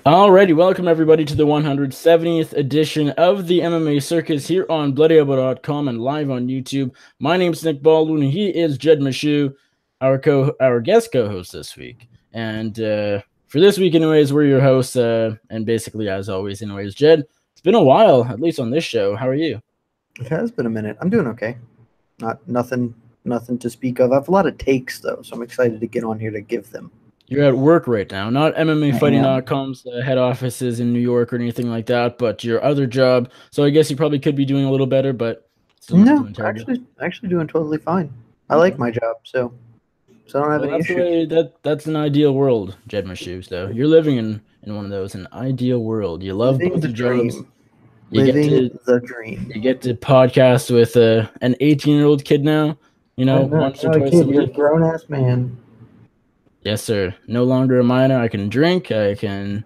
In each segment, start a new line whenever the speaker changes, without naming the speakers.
Alrighty, welcome everybody to the 170th edition of the MMA Circus here on BloodyElbow.com and live on YouTube. My name's Nick Baldwin, and he is Jed Meshew, our guest co-host this week. And for this week, anyways, we're your hosts, and basically, as always, anyways, Jed, it's been a while, at least on this show. How are you?
It has been a minute. I'm doing okay. Nothing to speak of. I have a lot of takes though, so I'm excited to get on here to give them.
You're at work right now, not MMAfighting.com's head offices in New York or anything like that, but your other job. So I guess you probably could be doing a little better, but still not doing terrible.
Actually doing totally fine. I like my job, so I don't have any issues.
That's an ideal world, Jed Meshew. So you're living in one of those, an ideal world. You love both the jobs.
Living the dream.
You get to podcast with an 18-year-old kid now. You know, once or twice a week.
You're a grown-ass man.
Yes, sir. No longer a minor. I can drink. I can,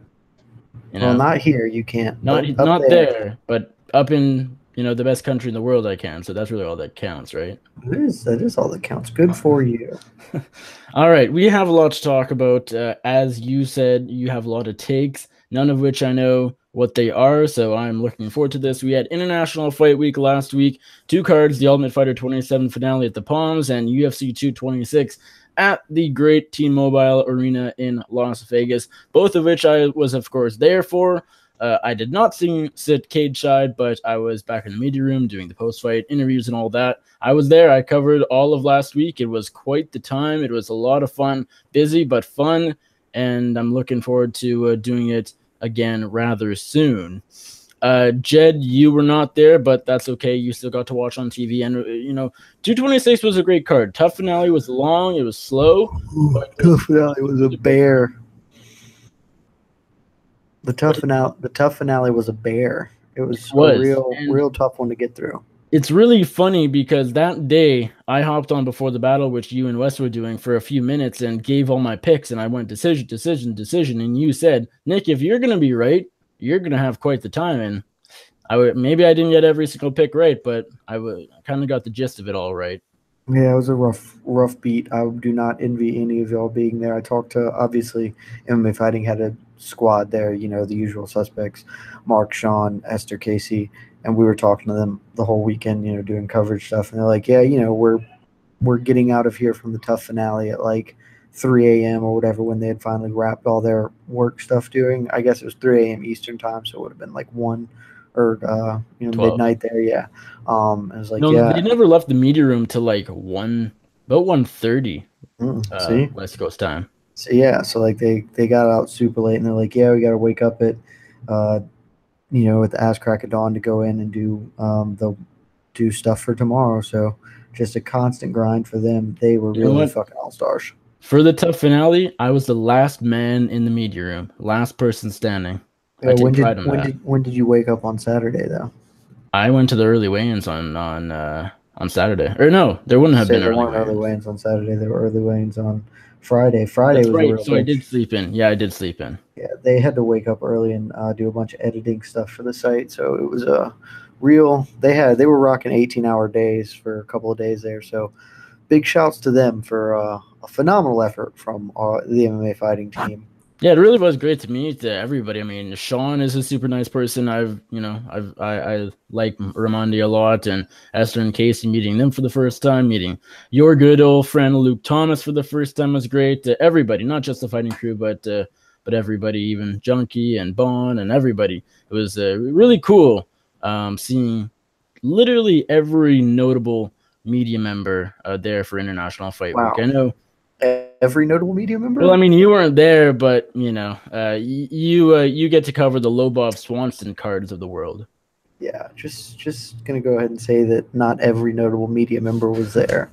Well, not here. You can't.
Not there, but up in, the best country in the world I can. So that's really all that counts, right?
That is all that counts. Good for you.
All right. We have a lot to talk about. As you said, you have a lot of takes, none of which I know what they are. So I'm looking forward to this. We had International Fight Week last week. 2 cards, the Ultimate Fighter 27 finale at the Palms and UFC 226 at the great T-Mobile Arena in Las Vegas, both of which I was, of course, there for. I did not sit cage-side, but I was back in the media room doing the post-fight interviews and all that. I was there. I covered all of last week. It was quite the time. It was a lot of fun, busy but fun, and I'm looking forward to doing it again rather soon. Jed, you were not there, but that's okay. You still got to watch on TV. And, 226 was a great card. TUF finale was long. It was slow.
TUF finale was a bear. The TUF finale was a bear. It was a real tough one to get through.
It's really funny because that day I hopped on before the battle, which you and Wes were doing, for a few minutes and gave all my picks. And I went decision. And you said, Nick, if you're going to be right, you're going to have quite the time. And maybe I didn't get every single pick right, but I kind of got the gist of it all right.
Yeah, it was a rough beat. I do not envy any of y'all being there. I talked to, obviously, MMA Fighting had a squad there, the usual suspects, Mark, Sean, Esther, Casey, and we were talking to them the whole weekend, doing coverage stuff. And they're like, yeah, we're getting out of here from the TUF finale at like 3 a.m. or whatever, when they had finally wrapped all their work stuff doing. I guess it was 3 a.m. Eastern time, so it would have been like 1 or midnight there. Yeah. I was like,
they never left the media room till like about 1:30 West Coast time.
So yeah, so like they got out super late, and they're like, yeah, we got to wake up at at the ass crack of dawn to go in and do stuff for tomorrow. So just a constant grind for them. They were really fucking all-stars.
For the TUF finale, I was the last man in the media room, last person standing.
When did you wake up on Saturday though?
I went to the early weigh-ins on Saturday. Or no, there wouldn't have been
early weigh-ins on Saturday. There were early weigh-ins on Friday. Friday was right.
So I did sleep in. Yeah, I did sleep in.
Yeah, they had to wake up early and do a bunch of editing stuff for the site. So it was a real. They were rocking 18-hour days for a couple of days there. So big shouts to them for a phenomenal effort from the MMA Fighting team.
Yeah, it really was great to meet everybody. I mean, Sean is a super nice person. I like Ramondi a lot, and Esther and Casey, meeting them for the first time, meeting your good old friend Luke Thomas for the first time was great. Everybody, not just the fighting crew, but everybody, even Junkie and Bon and everybody. It was really cool seeing literally every notable media member there for International Fight Week. I know.
Every notable media member?
Well, I mean, you weren't there, but you get to cover the Lobov Swanson cards of the world.
Yeah, just gonna go ahead and say that not every notable media member was there.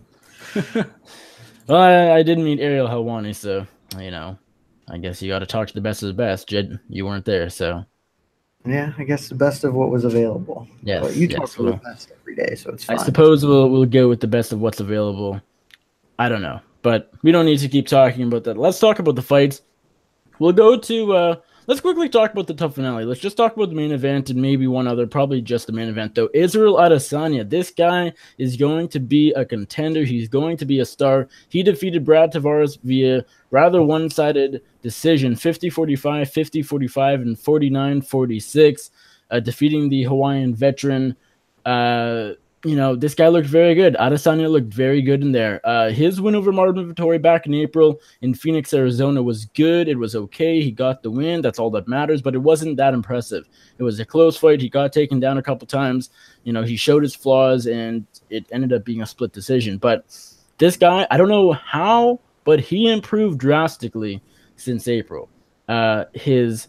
Well, I didn't meet Ariel Helwani, so I guess you got to talk to the best of the best. Jed, you weren't there, so.
Yeah, I guess the best of what was available.
Yes,
but you talk to the best every day, so it's fine.
I suppose we'll go with the best of what's available. I don't know. But we don't need to keep talking about that. Let's talk about the fights. We'll go to let's quickly talk about the TUF finale. Let's just talk about the main event and maybe one other, probably just the main event though. Israel Adesanya. This guy is going to be a contender. He's going to be a star. He defeated Brad Tavares via rather one-sided decision, 50-45, 50-45, and 49-46, defeating the Hawaiian veteran. This guy looked very good. Adesanya looked very good in there. His win over Marvin Vettori back in April in Phoenix, Arizona was good. It was okay. He got the win. That's all that matters, but it wasn't that impressive. It was a close fight. He got taken down a couple times. He showed his flaws, and it ended up being a split decision. But this guy, I don't know how, but he improved drastically since April. His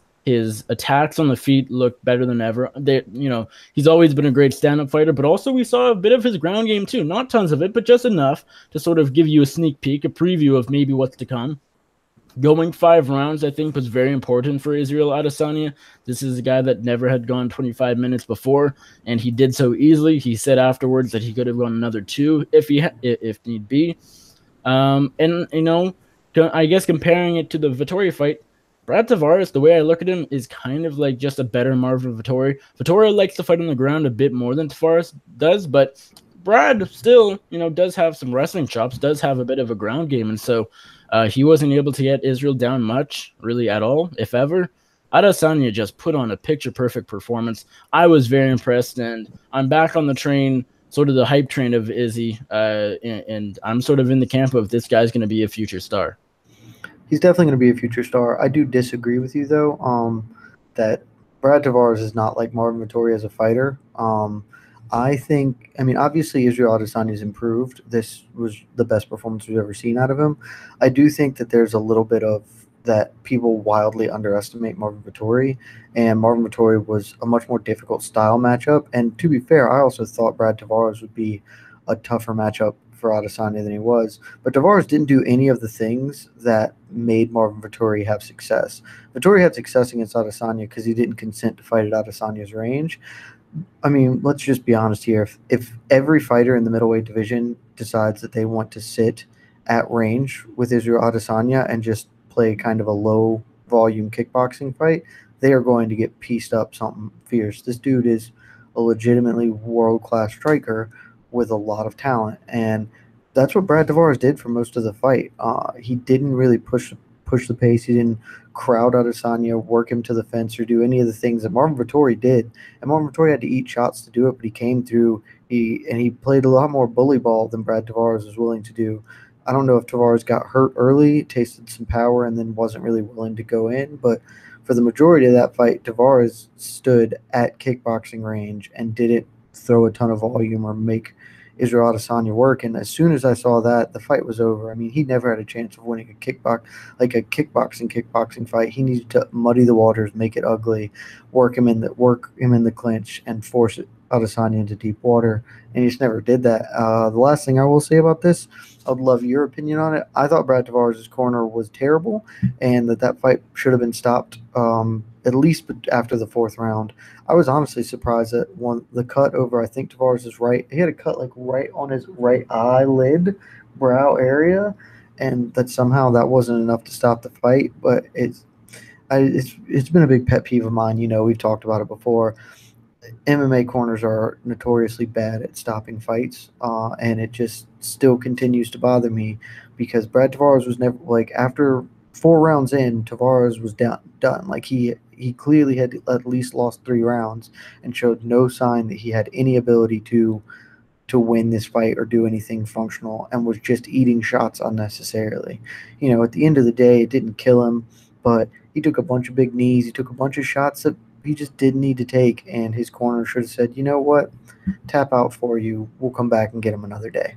attacks on the feet look better than ever. He's always been a great stand-up fighter, but also we saw a bit of his ground game too. Not tons of it, but just enough to sort of give you a sneak peek, a preview of maybe what's to come. Going 5 rounds, I think, was very important for Israel Adesanya. This is a guy that never had gone 25 minutes before, and he did so easily. He said afterwards that he could have gone another 2 if need be. I guess comparing it to the Vettori fight, Brad Tavares, the way I look at him, is kind of like just a better Marvin Vettori. Vettori likes to fight on the ground a bit more than Tavares does, but Brad still, does have some wrestling chops, does have a bit of a ground game, and so he wasn't able to get Israel down much, really at all, if ever. Adesanya just put on a picture-perfect performance. I was very impressed, and I'm back on the train, sort of the hype train of Izzy, and I'm sort of in the camp of this guy's going to be a future star.
He's definitely going to be a future star. I do disagree with you, though, that Brad Tavares is not like Marvin Vettori as a fighter. Obviously Israel Adesanya's improved. This was the best performance we've ever seen out of him. I do think that there's a little bit of that people wildly underestimate Marvin Vettori, and Marvin Vettori was a much more difficult style matchup. And to be fair, I also thought Brad Tavares would be a tougher matchup for Adesanya than he was. But Tavares didn't do any of the things that made Marvin Vettori have success. Vettori had success against Adesanya because he didn't consent to fight at Adesanya's range. I mean, let's just be honest here. If every fighter in the middleweight division decides that they want to sit at range with Israel Adesanya and just play kind of a low volume kickboxing fight, they are going to get pieced up something fierce. This dude is a legitimately world-class striker with a lot of talent, and that's what Brad Tavares did for most of the fight. He didn't really push the pace. He didn't crowd Adesanya, work him to the fence, or do any of the things that Marvin Vettori did. And Marvin Vettori had to eat shots to do it, but he came through. He played a lot more bully ball than Brad Tavares was willing to do. I don't know if Tavares got hurt early, tasted some power, and then wasn't really willing to go in, but for the majority of that fight, Tavares stood at kickboxing range and didn't throw a ton of volume or make Israel Adesanya work. And as soon as I saw that, the fight was over. I mean, he never had a chance of winning a kickboxing fight. He needed to muddy the waters, make it ugly, work him in the clinch, and force Adesanya into deep water. And he just never did that. The last thing I will say about this, I'd love your opinion on it. I thought Brad Tavares' corner was terrible, and that fight should have been stopped at least after the 4th round. I was honestly surprised that the cut over, I think Tavares is right. He had a cut like right on his right eyelid, brow area, and that somehow that wasn't enough to stop the fight. But it's been a big pet peeve of mine. We've talked about it before. MMA corners are notoriously bad at stopping fights, and it just still continues to bother me because Brad Tavares was never, like, after 4 rounds in, Tavares was done. Like, he clearly had at least lost 3 rounds and showed no sign that he had any ability to win this fight or do anything functional, and was just eating shots unnecessarily. At the end of the day, it didn't kill him, but he took a bunch of big knees. He took a bunch of shots that he just didn't need to take, and his corner should have said, you know what, tap out for you. We'll come back and get him another day.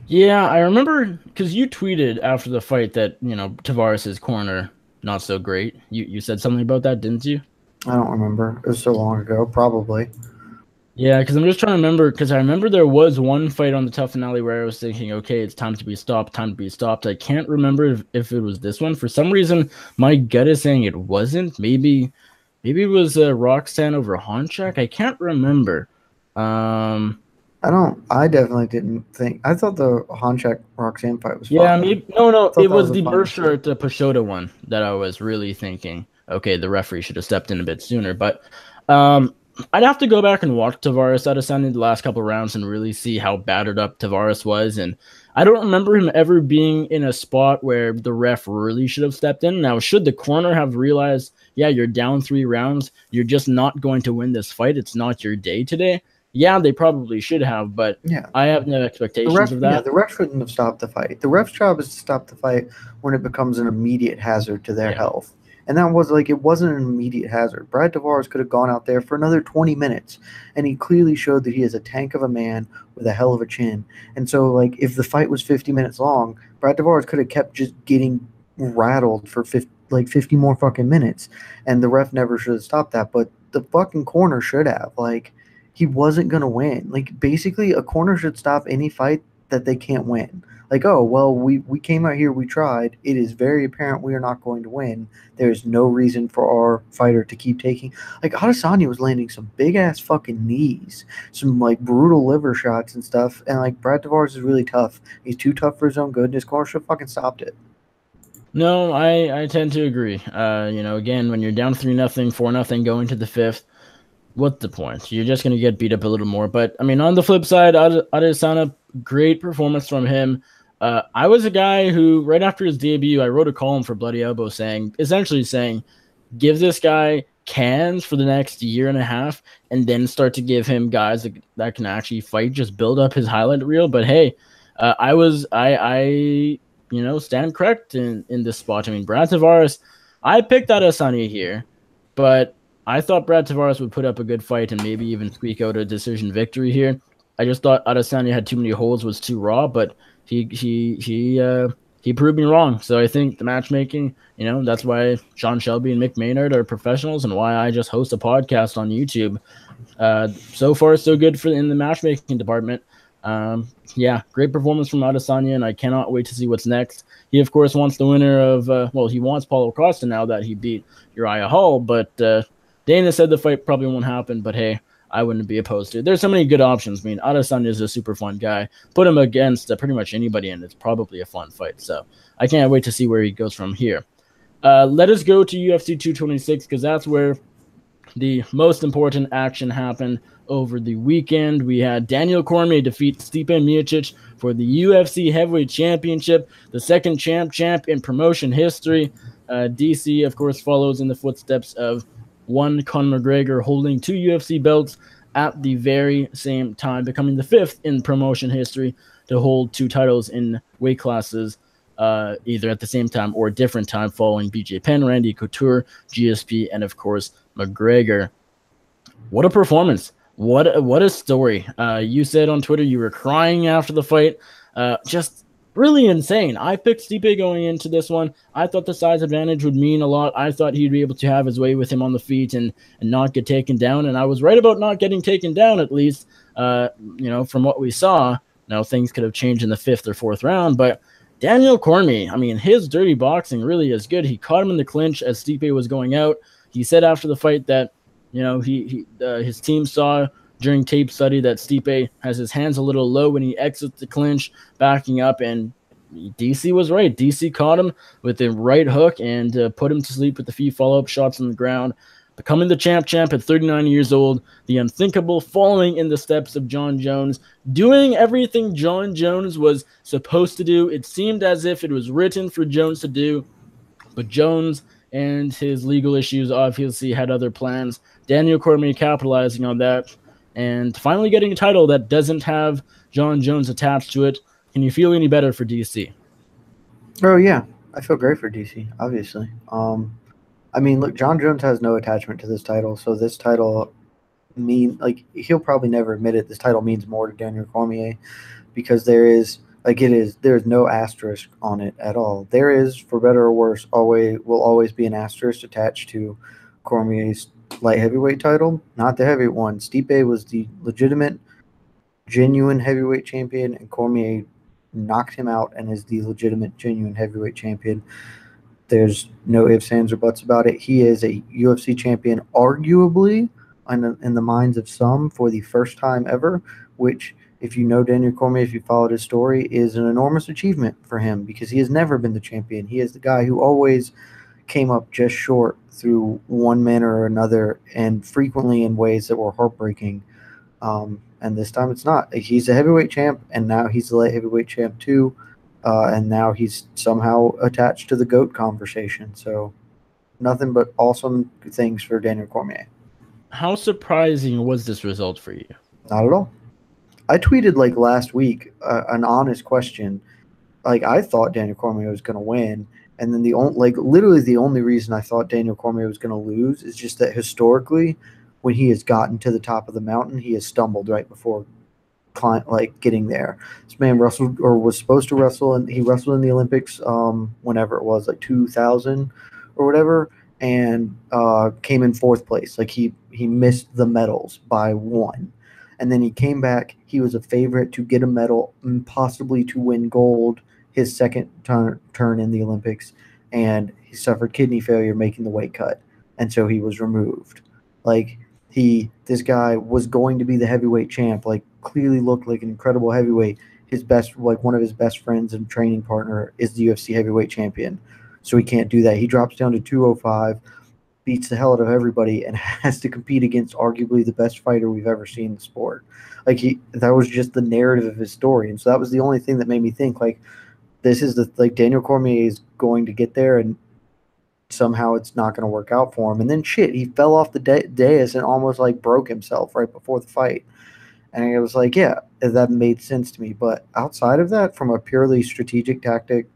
Yeah, I remember because you tweeted after the fight that, Tavares' corner, not so great. You said something about that, didn't you?
I don't remember. It was so long ago, probably.
Yeah, because I'm just trying to remember, because I remember there was one fight on the TUF finale where I was thinking, okay, it's time to be stopped, time to be stopped. I can't remember if it was this one. For some reason, my gut is saying it wasn't. Maybe it was Roxanne over Honchak. I can't remember.
I I definitely didn't think. I thought the Honchak Roxanne fight was
Yeah,
fine.
no,
I
it
thought that was
was
a
the
fine
Burchard
decision.
Pashota one that I was really thinking, okay, the referee should have stepped in a bit sooner. But I'd have to go back and watch Tavares Adesanya the last couple of rounds and really see how battered up Tavares was. And I don't remember him ever being in a spot where the ref really should have stepped in. Now, should the corner have realized, yeah, you're down 3 rounds, you're just not going to win this fight, it's not your day today? Yeah, they probably should have, but
Yeah,
I have no expectations of that.
the ref shouldn't have stopped the fight. The ref's job is to stop the fight when it becomes an immediate hazard to their
Yeah.
health. And that was like, it wasn't an immediate hazard. Brad Tavares could have gone out there for another 20 minutes, and he clearly showed that he is a tank of a man with a hell of a chin. And so, like, if the fight was 50 minutes long, Brad Tavares could have kept just getting rattled for 50 more fucking minutes, and the ref never should have stopped that. But the fucking corner should have. Like, he wasn't going to win. Like, basically, a corner should stop any fight that they can't win. Like, oh, well, we came out here, we tried. It is very apparent we are not going to win. There's no reason for our fighter to keep taking. Like, Adesanya was landing some big ass fucking knees, some like brutal liver shots and stuff. And like, Brad Tavares is really tough. He's too tough for his own good, and his corner should have fucking stopped it.
No, I tend to agree. Again, when you're down 3-0, 4-0 going to the fifth, what's the point? You're just gonna get beat up a little more. But I mean, on the flip side, Adesanya, great performance from him. I was a guy who, right after his debut, I wrote a column for Bloody Elbow essentially saying, give this guy cans for the next year and a half, and then start to give him guys that can actually fight. Just build up his highlight reel. But hey, I stand correct in this spot. I mean, Brad Tavares, I picked Adesanya here, but I thought Brad Tavares would put up a good fight and maybe even squeak out a decision victory here. I just thought Adesanya had too many holes, was too raw, but he proved me wrong. So I think the matchmaking, that's why Sean Shelby and Mick Maynard are professionals, and why I just host a podcast on YouTube. So far, so good in the matchmaking department. Yeah, great performance from Adesanya, and I cannot wait to see what's next. He, of course, wants the winner of, he wants Paulo Costa now that he beat Uriah Hall, but Dana said the fight probably won't happen, but hey, I wouldn't be opposed to it. There's so many good options. I mean, Adesanya is a super fun guy. Put him against pretty much anybody, and it's probably a fun fight. So I can't wait to see where he goes from here. Let us go to UFC 226, because that's where the most important action happened over the weekend. We had Daniel Cormier defeat Stipe Miocic for the UFC Heavyweight Championship, the second champ in promotion history. DC, of course, follows in the footsteps of one Conor McGregor, holding 2 UFC belts at the very same time, becoming the 5th in promotion history to hold 2 titles in weight classes, either at the same time or a different time, following BJ Penn, Randy Couture, GSP, and of course McGregor. What a performance! What a story! You said on Twitter you were crying after the fight. Just really insane. I picked Stipe going into this one. I thought the size advantage would mean a lot. I thought he'd be able to have his way with him on the feet and not get taken down. And I was right about not getting taken down, at least. From what we saw. Now, things could have changed in the 5th or 4th round, but Daniel Cormier, I mean, his dirty boxing really is good. He caught him in the clinch as Stipe was going out. He said after the fight that, his team saw during tape study that Stipe has his hands a little low when he exits the clinch, backing up, and DC was right. DC caught him with the right hook and put him to sleep with the few follow-up shots on the ground. Becoming the champ at 39 years old, the unthinkable, following in the steps of John Jones, doing everything John Jones was supposed to do. It seemed as if it was written for Jones to do, but Jones and his legal issues obviously had other plans. Daniel Cormier capitalizing on that and finally getting a title that doesn't have John Jones attached to it. Can you feel any better for DC?
Oh yeah, I feel great for DC. Obviously, I mean, look, John Jones has no attachment to this title, so this title he'll probably never admit it. This title means more to Daniel Cormier because there's no asterisk on it at all. There is, for better or worse, will always be an asterisk attached to Cormier's light heavyweight title, not the heavyweight one. Stipe was the legitimate, genuine heavyweight champion, and Cormier knocked him out and is the legitimate, genuine heavyweight champion. There's no ifs, ands, or buts about it. He is a UFC champion, arguably, in the minds of some, for the first time ever, which if you know Daniel Cormier, if you followed his story, is an enormous achievement for him because he has never been the champion. He is the guy who always came up just short through one manner or another, and frequently in ways that were heartbreaking. And this time it's not. He's a heavyweight champ, and now he's the light heavyweight champ too. And now he's somehow attached to the GOAT conversation. So nothing but awesome things for Daniel Cormier.
How surprising was this result for you?
Not at all. I tweeted like last week an honest question. Like I thought Daniel Cormier was going to win, and then the only like literally the only reason I thought Daniel Cormier was going to lose is just that historically, when he has gotten to the top of the mountain, he has stumbled right before like getting there. This man wrestled or was supposed to wrestle, and he wrestled in the Olympics whenever it was, like 2000 or whatever, and came in fourth place. Like he missed the medals by one. And then he came back. He was a favorite to get a medal and possibly to win gold his second turn in the Olympics, and he suffered kidney failure making the weight cut, and so he was removed. Like this guy was going to be the heavyweight champ. Like clearly looked like an incredible heavyweight. His best, like one of his best friends and training partner, is the UFC heavyweight champion, so he can't do that. He drops down to 205, beats the hell out of everybody, and has to compete against arguably the best fighter we've ever seen in the sport. Like that was just the narrative of his story, and so that was the only thing that made me think like this is the like Daniel Cormier is going to get there, and somehow it's not going to work out for him. And then shit, he fell off the dais and almost like broke himself right before the fight. And it was like, yeah, that made sense to me. But outside of that, from a purely strategic tactic,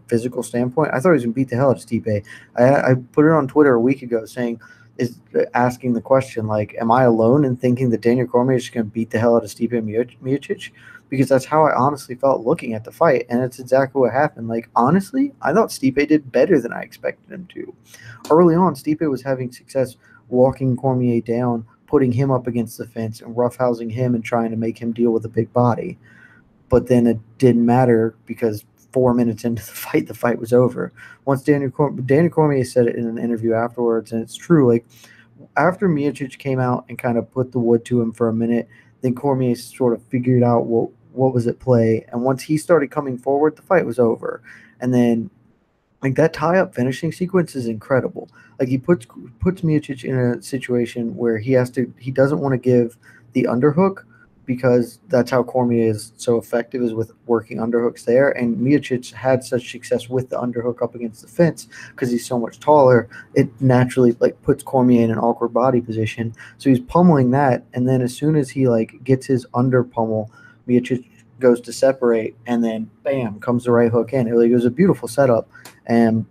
physical standpoint, I thought he was going to beat the hell out of Stipe. I put it on Twitter a week ago saying, is asking the question, like, am I alone in thinking that Daniel Cormier is going to beat the hell out of Stipe Miocic? Because that's how I honestly felt looking at the fight, and it's exactly what happened. Like, honestly, I thought Stipe did better than I expected him to. Early on, Stipe was having success walking Cormier down, putting him up against the fence and roughhousing him and trying to make him deal with a big body. But then it didn't matter because 4 minutes into the fight was over. Once Daniel Cormier said it in an interview afterwards, and it's true, like, after Miocic came out and kind of put the wood to him for a minute, then Cormier sort of figured out what was at play. And once he started coming forward, the fight was over. And then like that tie-up finishing sequence is incredible. Like he puts Miocic in a situation where he doesn't want to give the underhook because that's how Cormier is so effective, is with working underhooks there. And Miocic had such success with the underhook up against the fence because he's so much taller. It naturally like puts Cormier in an awkward body position. So he's pummeling that, and then as soon as he like gets his under pummel, Miocic goes to separate, and then bam comes the right hook in. It was a beautiful setup, and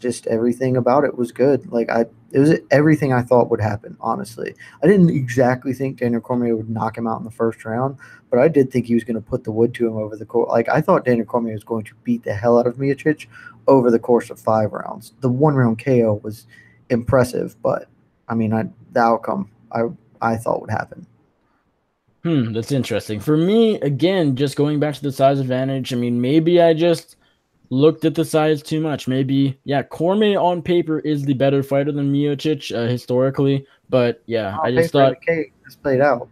just everything about it was good. Like it was everything I thought would happen. Honestly, I didn't exactly think Daniel Cormier would knock him out in the first round, but I did think he was going to put the wood to him over the course. Like I thought Daniel Cormier was going to beat the hell out of Miocic over the course of 5 rounds. The 1-round KO was impressive, but I mean, the outcome I thought would happen.
That's interesting. For me, again, just going back to the size advantage, I mean, maybe I just looked at the size too much. Maybe, yeah, Cormier on paper is the better fighter than Miocic historically, but yeah,
On
I just
paper, the
thought,
cake is played out.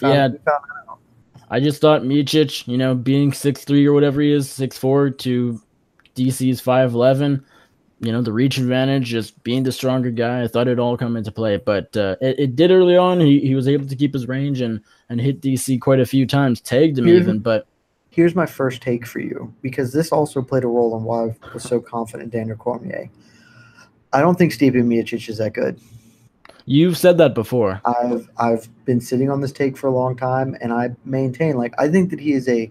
yeah,
We found
I just thought Miocic, being 6'3" or whatever he is, 6'4" to DC's 5'11", the reach advantage, just being the stronger guy, I thought it all come into play. But it did early on. He was able to keep his range and hit DC quite a few times, tagged him even. But
here's my first take for you, because this also played a role in why I was so confident in Daniel Cormier. I don't think Stipe Miocic is that good.
You've said that before.
I've been sitting on this take for a long time, and I maintain, like, I think that he is a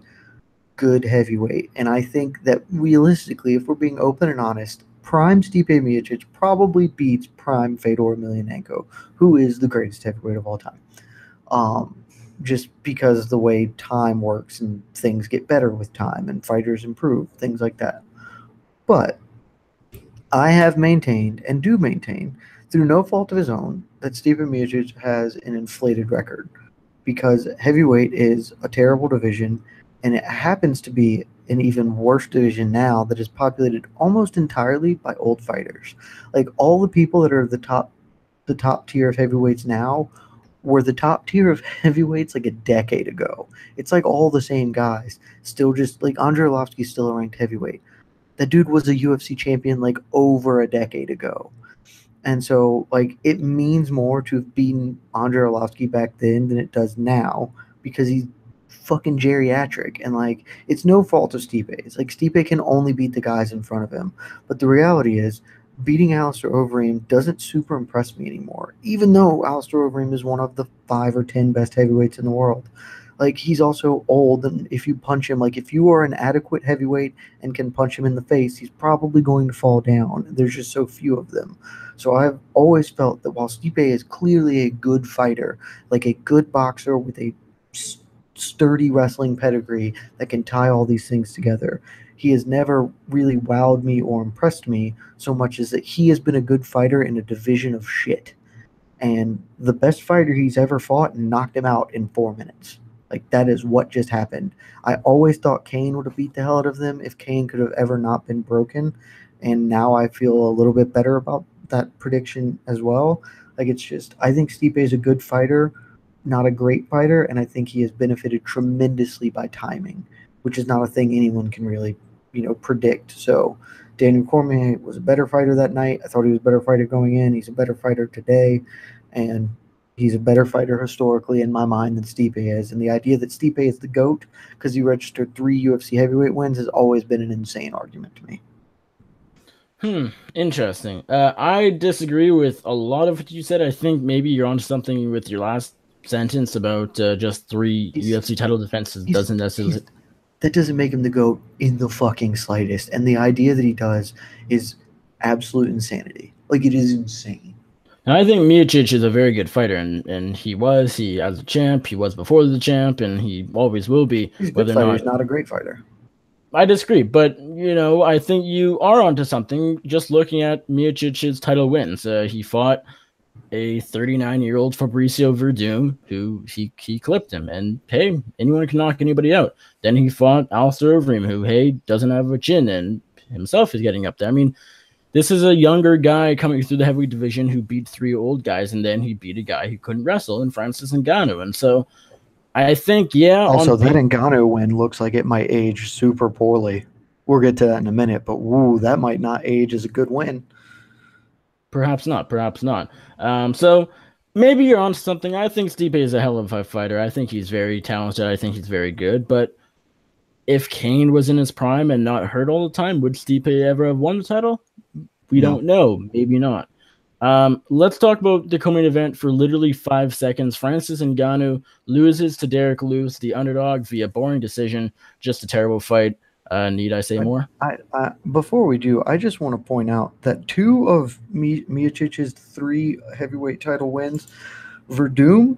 good heavyweight, and I think that realistically, if we're being open and honest, prime Stipe Miocic probably beats prime Fedor Emelianenko, who is the greatest heavyweight of all time. Just because the way time works and things get better with time and fighters improve, things like that. But I have maintained and do maintain, through no fault of his own, that Stipe Miocic has an inflated record, because heavyweight is a terrible division, and it happens to be an even worse division now that is populated almost entirely by old fighters. Like all the people that are the top tier of heavyweights now were the top tier of heavyweights like a decade ago. It's like all the same guys, still just like Andrei Arlovsky's still a ranked heavyweight. That dude was a UFC champion like over a decade ago. And so, like, it means more to have beaten Andrei Arlovsky back then than it does now because he's fucking geriatric. And, like, it's no fault of Stipe. It's like Stipe can only beat the guys in front of him. But the reality is, beating Alistair Overeem doesn't super impress me anymore, even though Alistair Overeem is one of the 5 or 10 best heavyweights in the world. Like, he's also old, and if you punch him, like, if you are an adequate heavyweight and can punch him in the face, he's probably going to fall down. There's just so few of them. So I've always felt that while Stipe is clearly a good fighter, like a good boxer with a sturdy wrestling pedigree that can tie all these things together, he has never really wowed me or impressed me so much as that he has been a good fighter in a division of shit. And the best fighter he's ever fought knocked him out in 4 minutes. Like, that is what just happened. I always thought Kane would have beat the hell out of them if Kane could have ever not been broken. And now I feel a little bit better about that prediction as well. Like, it's just, I think Stipe is a good fighter, not a great fighter. And I think he has benefited tremendously by timing, which is not a thing anyone can really, predict. So Daniel Cormier was a better fighter that night. I thought he was a better fighter going in. He's a better fighter today. And he's a better fighter historically in my mind than Stipe is. And the idea that Stipe is the GOAT because he registered 3 UFC heavyweight wins has always been an insane argument to me.
Interesting. I disagree with a lot of what you said. I think maybe you're onto something with your last sentence about just 3 UFC title defenses doesn't necessarily...
That doesn't make him the GOAT in the fucking slightest. And the idea that he does is absolute insanity. Like, it is insane.
And I think Miocic is a very good fighter, and he as a champ, he was before the champ, and he always will be.
He's a good fighter, he's not a great fighter.
I disagree, but, I think you are onto something just looking at Miocic's title wins. He fought a 39-year-old Fabricio Verdum, who he clipped him, and hey, anyone can knock anybody out. Then he fought Alistair Overeem, who, hey, doesn't have a chin, and himself is getting up there. I mean, this is a younger guy coming through the heavyweight division who beat 3 old guys, and then he beat a guy who couldn't wrestle in Francis Ngannou. And so I think,
Also, that Ngannou win looks like it might age super poorly. We'll get to that in a minute, but that might not age as a good win.
Perhaps not. So maybe you're on something. I think Stipe is a hell of a fighter. I think he's very talented. I think he's very good. But if Kane was in his prime and not hurt all the time, would Stipe ever have won the title? We don't know. Maybe not. Let's talk about the co-main event for literally 5 seconds. Francis Ngannou loses to Derek Lewis, the underdog, via boring decision. Just a terrible fight. Need I say more?
Before we do, I just want to point out that 2 of Miocic's 3 heavyweight title wins, Verdum,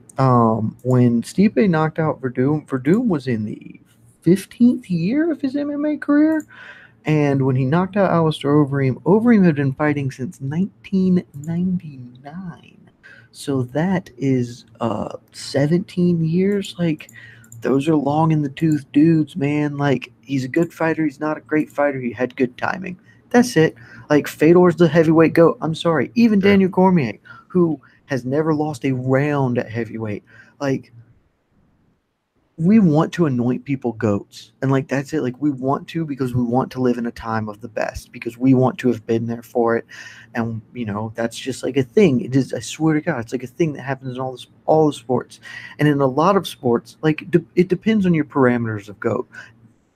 when Stipe knocked out Verdum was in the 15th year of his MMA career. And when he knocked out Alistair Overeem had been fighting since 1999. So that is 17 years. Like, those are long in the tooth dudes, man. Like, he's a good fighter. He's not a great fighter. He had good timing. That's it. Like, Fedor's the heavyweight GOAT. I'm sorry. Even Daniel Cormier, who has never lost a round at heavyweight. Like, we want to anoint people GOATs. And, like, that's it. Like, we want to because we want to live in a time of the best because we want to have been there for it. And, that's just like a thing. It is, I swear to God, it's like a thing that happens in all the sports. And in a lot of sports, like, it depends on your parameters of GOAT.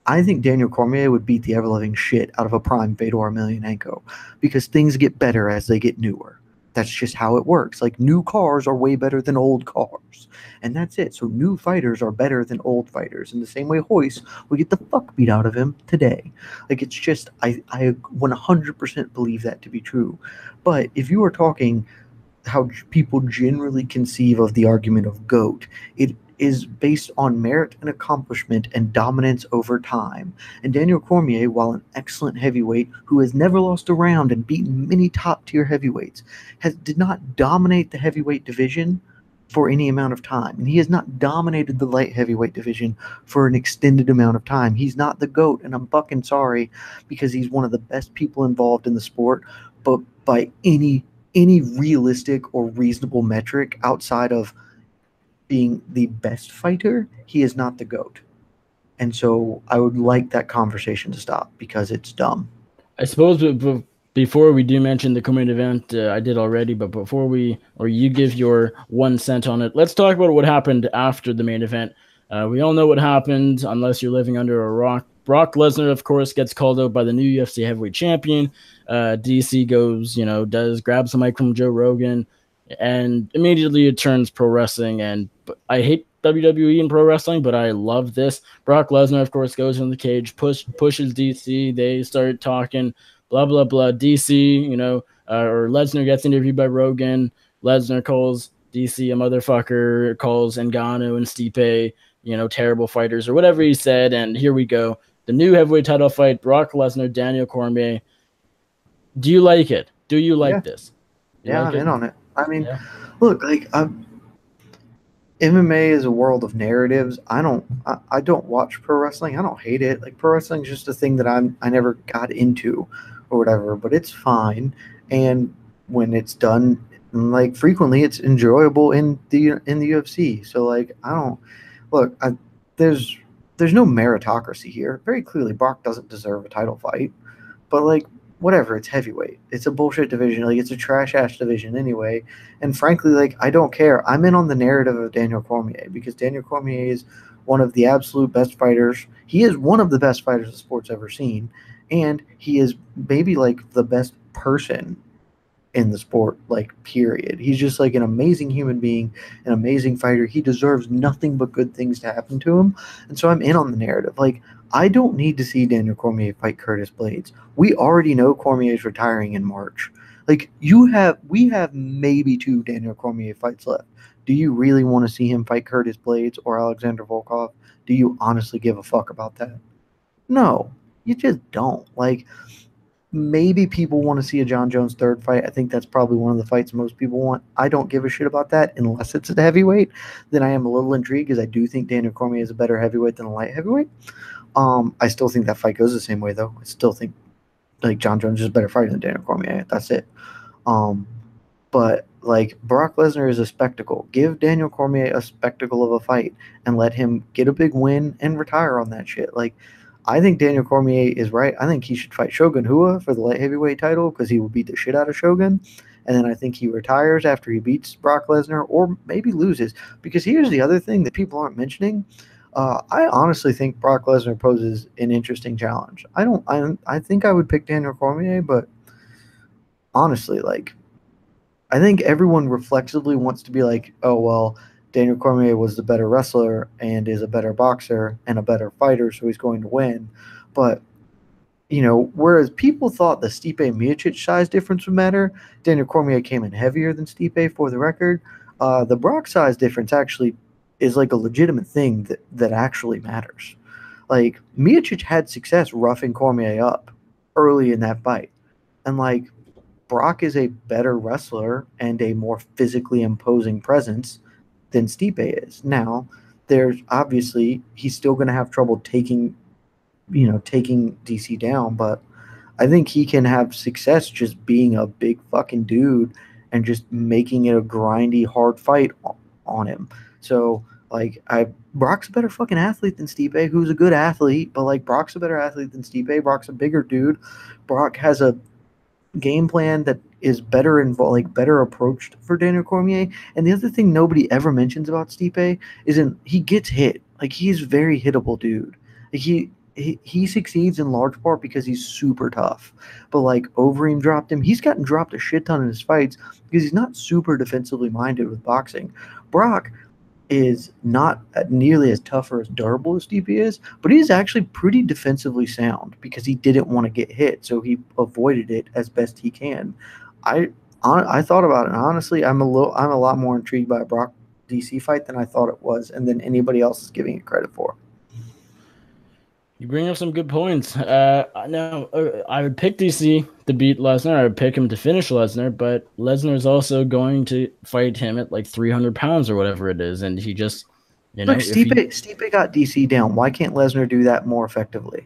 I think Daniel Cormier would beat the ever-loving shit out of a prime Fedor Emelianenko because things get better as they get newer. That's just how it works. Like, new cars are way better than old cars. And that's it. So new fighters are better than old fighters. In the same way Hoist will get the fuck beat out of him today. Like, it's just, I 100% believe that to be true. But if you are talking how people generally conceive of the argument of GOAT, it is based on merit and accomplishment and dominance over time. And Daniel Cormier, while an excellent heavyweight who has never lost a round and beaten many top-tier heavyweights, did not dominate the heavyweight division for any amount of time. And he has not dominated the light heavyweight division for an extended amount of time. He's not the GOAT, and I'm fucking sorry because he's one of the best people involved in the sport, but by any realistic or reasonable metric outside of being the best fighter, he is not the GOAT. And so I would like that conversation to stop because it's dumb.
I suppose before we do mention the co-main event, I did already, but before you give your 1 cent on it, let's talk about what happened after the main event. We all know what happened, unless you're living under a rock. Brock Lesnar, of course, gets called out by the new UFC heavyweight champion. DC goes, grabs the mic from Joe Rogan, and immediately it turns pro wrestling. And I hate WWE and pro wrestling, but I love this. Brock Lesnar, of course, goes in the cage, pushes DC. They start talking, blah blah blah. DC, or Lesnar gets interviewed by Rogan. Lesnar calls DC a motherfucker, calls Ngannou and Stipe, terrible fighters or whatever he said. And here we go, the new heavyweight title fight: Brock Lesnar, Daniel Cormier. Do you like it? Do you like this?
Yeah, I'm in on it. I mean, look, like MMA is a world of narratives. I don't watch pro wrestling. I don't hate it. Like pro wrestling is just a thing that I never got into or whatever, but it's fine. And when it's done like frequently, it's enjoyable in the UFC. So like I don't look, there's no meritocracy here. Very clearly Brock doesn't deserve a title fight. But like whatever, it's heavyweight. It's a bullshit division. Like it's a trash ass division anyway. And frankly, like I don't care. I'm in on the narrative of Daniel Cormier because Daniel Cormier is one of the absolute best fighters. He is one of the best fighters the sport's ever seen, and he is maybe like the best person in the sport, like period. He's just like an amazing human being, an amazing fighter. He deserves nothing but good things to happen to him. And so I'm in on the narrative. Like I don't need to see Daniel Cormier fight Curtis Blades. We already know Cormier is retiring in March. Like we have maybe 2 Daniel Cormier fights left. Do you really want to see him fight Curtis Blades or Alexander Volkov? Do you honestly give a fuck about that? No, you just don't. Like maybe people want to see a John Jones third fight. I think that's probably one of the fights most people want. I don't give a shit about that unless it's a heavyweight. Then I am a little intrigued because I do think Daniel Cormier is a better heavyweight than a light heavyweight. I still think that fight goes the same way though. I still think like John Jones is a better fighter than Daniel Cormier. That's it. But like Brock Lesnar is a spectacle. Give Daniel Cormier a spectacle of a fight and let him get a big win and retire on that shit. Like I think Daniel Cormier is right. I think he should fight Shogun Rua for the light heavyweight title because he will beat the shit out of Shogun. And then I think he retires after he beats Brock Lesnar or maybe loses. Because here's the other thing that people aren't mentioning. I honestly think Brock Lesnar poses an interesting challenge. I think I would pick Daniel Cormier, but honestly, like, I think everyone reflexively wants to be like, oh, well, Daniel Cormier was the better wrestler and is a better boxer and a better fighter, so he's going to win. But, whereas people thought the Stipe Miocic size difference would matter, Daniel Cormier came in heavier than Stipe for the record. The Brock size difference actually is like a legitimate thing that actually matters. Like, Miocic had success roughing Cormier up early in that fight. And, like, Brock is a better wrestler and a more physically imposing presence than Stipe is. Now, there's obviously he's still going to have trouble taking DC down, but I think he can have success just being a big fucking dude and just making it a grindy, hard fight on him. So, like, Brock's a better fucking athlete than Stipe, who's a good athlete, but like Brock's a better athlete than Stipe. Brock's a bigger dude. Brock has a game plan that is better better approached for Daniel Cormier. And the other thing nobody ever mentions about Stipe is he gets hit. Like he's very hittable dude. Like he succeeds in large part because he's super tough. But like Overeem dropped him. He's gotten dropped a shit ton in his fights because he's not super defensively minded with boxing. Brock is not nearly as tough or as durable as Stipe is, but he's actually pretty defensively sound because he didn't want to get hit, so he avoided it as best he can. I thought about it, and honestly, I'm a lot more intrigued by a Brock DC fight than I thought it was, and than anybody else is giving it credit for.
You bring up some good points. Now, I would pick DC to beat Lesnar. I would pick him to finish Lesnar, but Lesnar is also going to fight him at like 300 pounds or whatever it is, and he just,
Look, Stipe got DC down. Why can't Lesnar do that more effectively?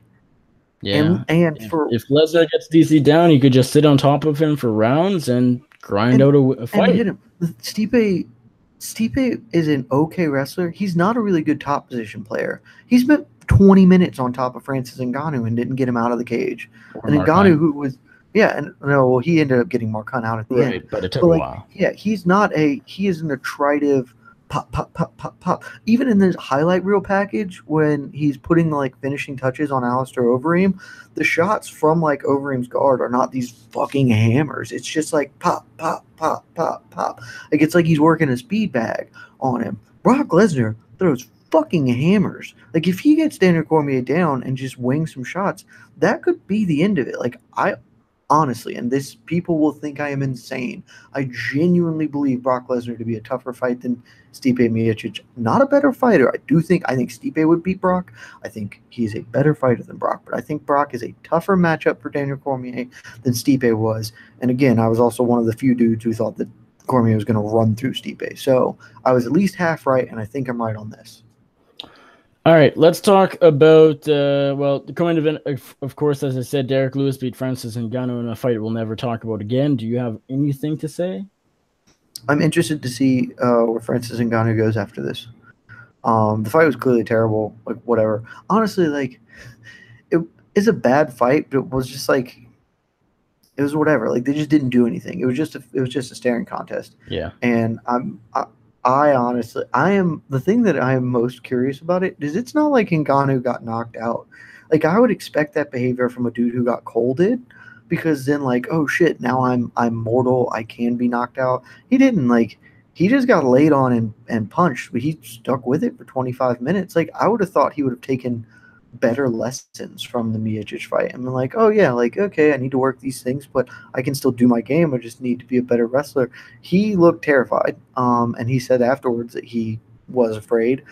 Yeah.
And
if Lesnar gets DC down, he could just sit on top of him for rounds and grind out a fight.
And hit him. Stipe is an okay wrestler. He's not a really good top position player. He spent 20 minutes on top of Francis Ngannou and didn't get him out of the cage.
Or
And
Mark
Ngannou,
Hunt.
who was, yeah, and no, well, he ended up getting Mark Hunt out at the end.
Right, but it took
But
a
like,
while.
yeah, he is an attritive pop, pop, pop, pop, pop. Even in this highlight reel package, when he's putting like finishing touches on Alistair Overeem, the shots from like Overeem's guard are not these fucking hammers. It's just like pop, pop, pop, pop, pop. Like it's like he's working a speed bag on him. Brock Lesnar throws fucking hammers. Like if he gets Daniel Cormier down and just wings some shots, that could be the end of it. Like I honestly, and this people will think I am insane. I genuinely believe Brock Lesnar to be a tougher fight than Stipe Miocic. Not a better fighter. I think Stipe would beat Brock. I think he's a better fighter than Brock, but I think Brock is a tougher matchup for Daniel Cormier than Stipe was. And again, I was also one of the few dudes who thought that Cormier was going to run through Stipe. So I was at least half right, and I think I'm right on this.
All right, let's talk about the co-main event. Of course, as I said, Derek Lewis beat Francis Ngannou in a fight we'll never talk about again. Do you have anything to say?
I'm interested to see where Francis Ngannou goes after this. The fight was clearly terrible. Like whatever. Honestly, like it is a bad fight, but it was just like it was whatever. Like they just didn't do anything. It was just a staring contest.
Yeah.
And I honestly I am the thing that I am most curious about it is it's not like Ngannou got knocked out. Like I would expect that behavior from a dude who got colded, because then like, oh shit, now I'm mortal. I can be knocked out. He didn't. Like he just got laid on and punched, but he stuck with it for 25 minutes. Like I would have thought he would have taken better lessons from the Miocic fight. I'm like, oh yeah, like okay, I need to work these things, but I can still do my game. I just need to be a better wrestler. He looked terrified, and he said afterwards that he was afraid,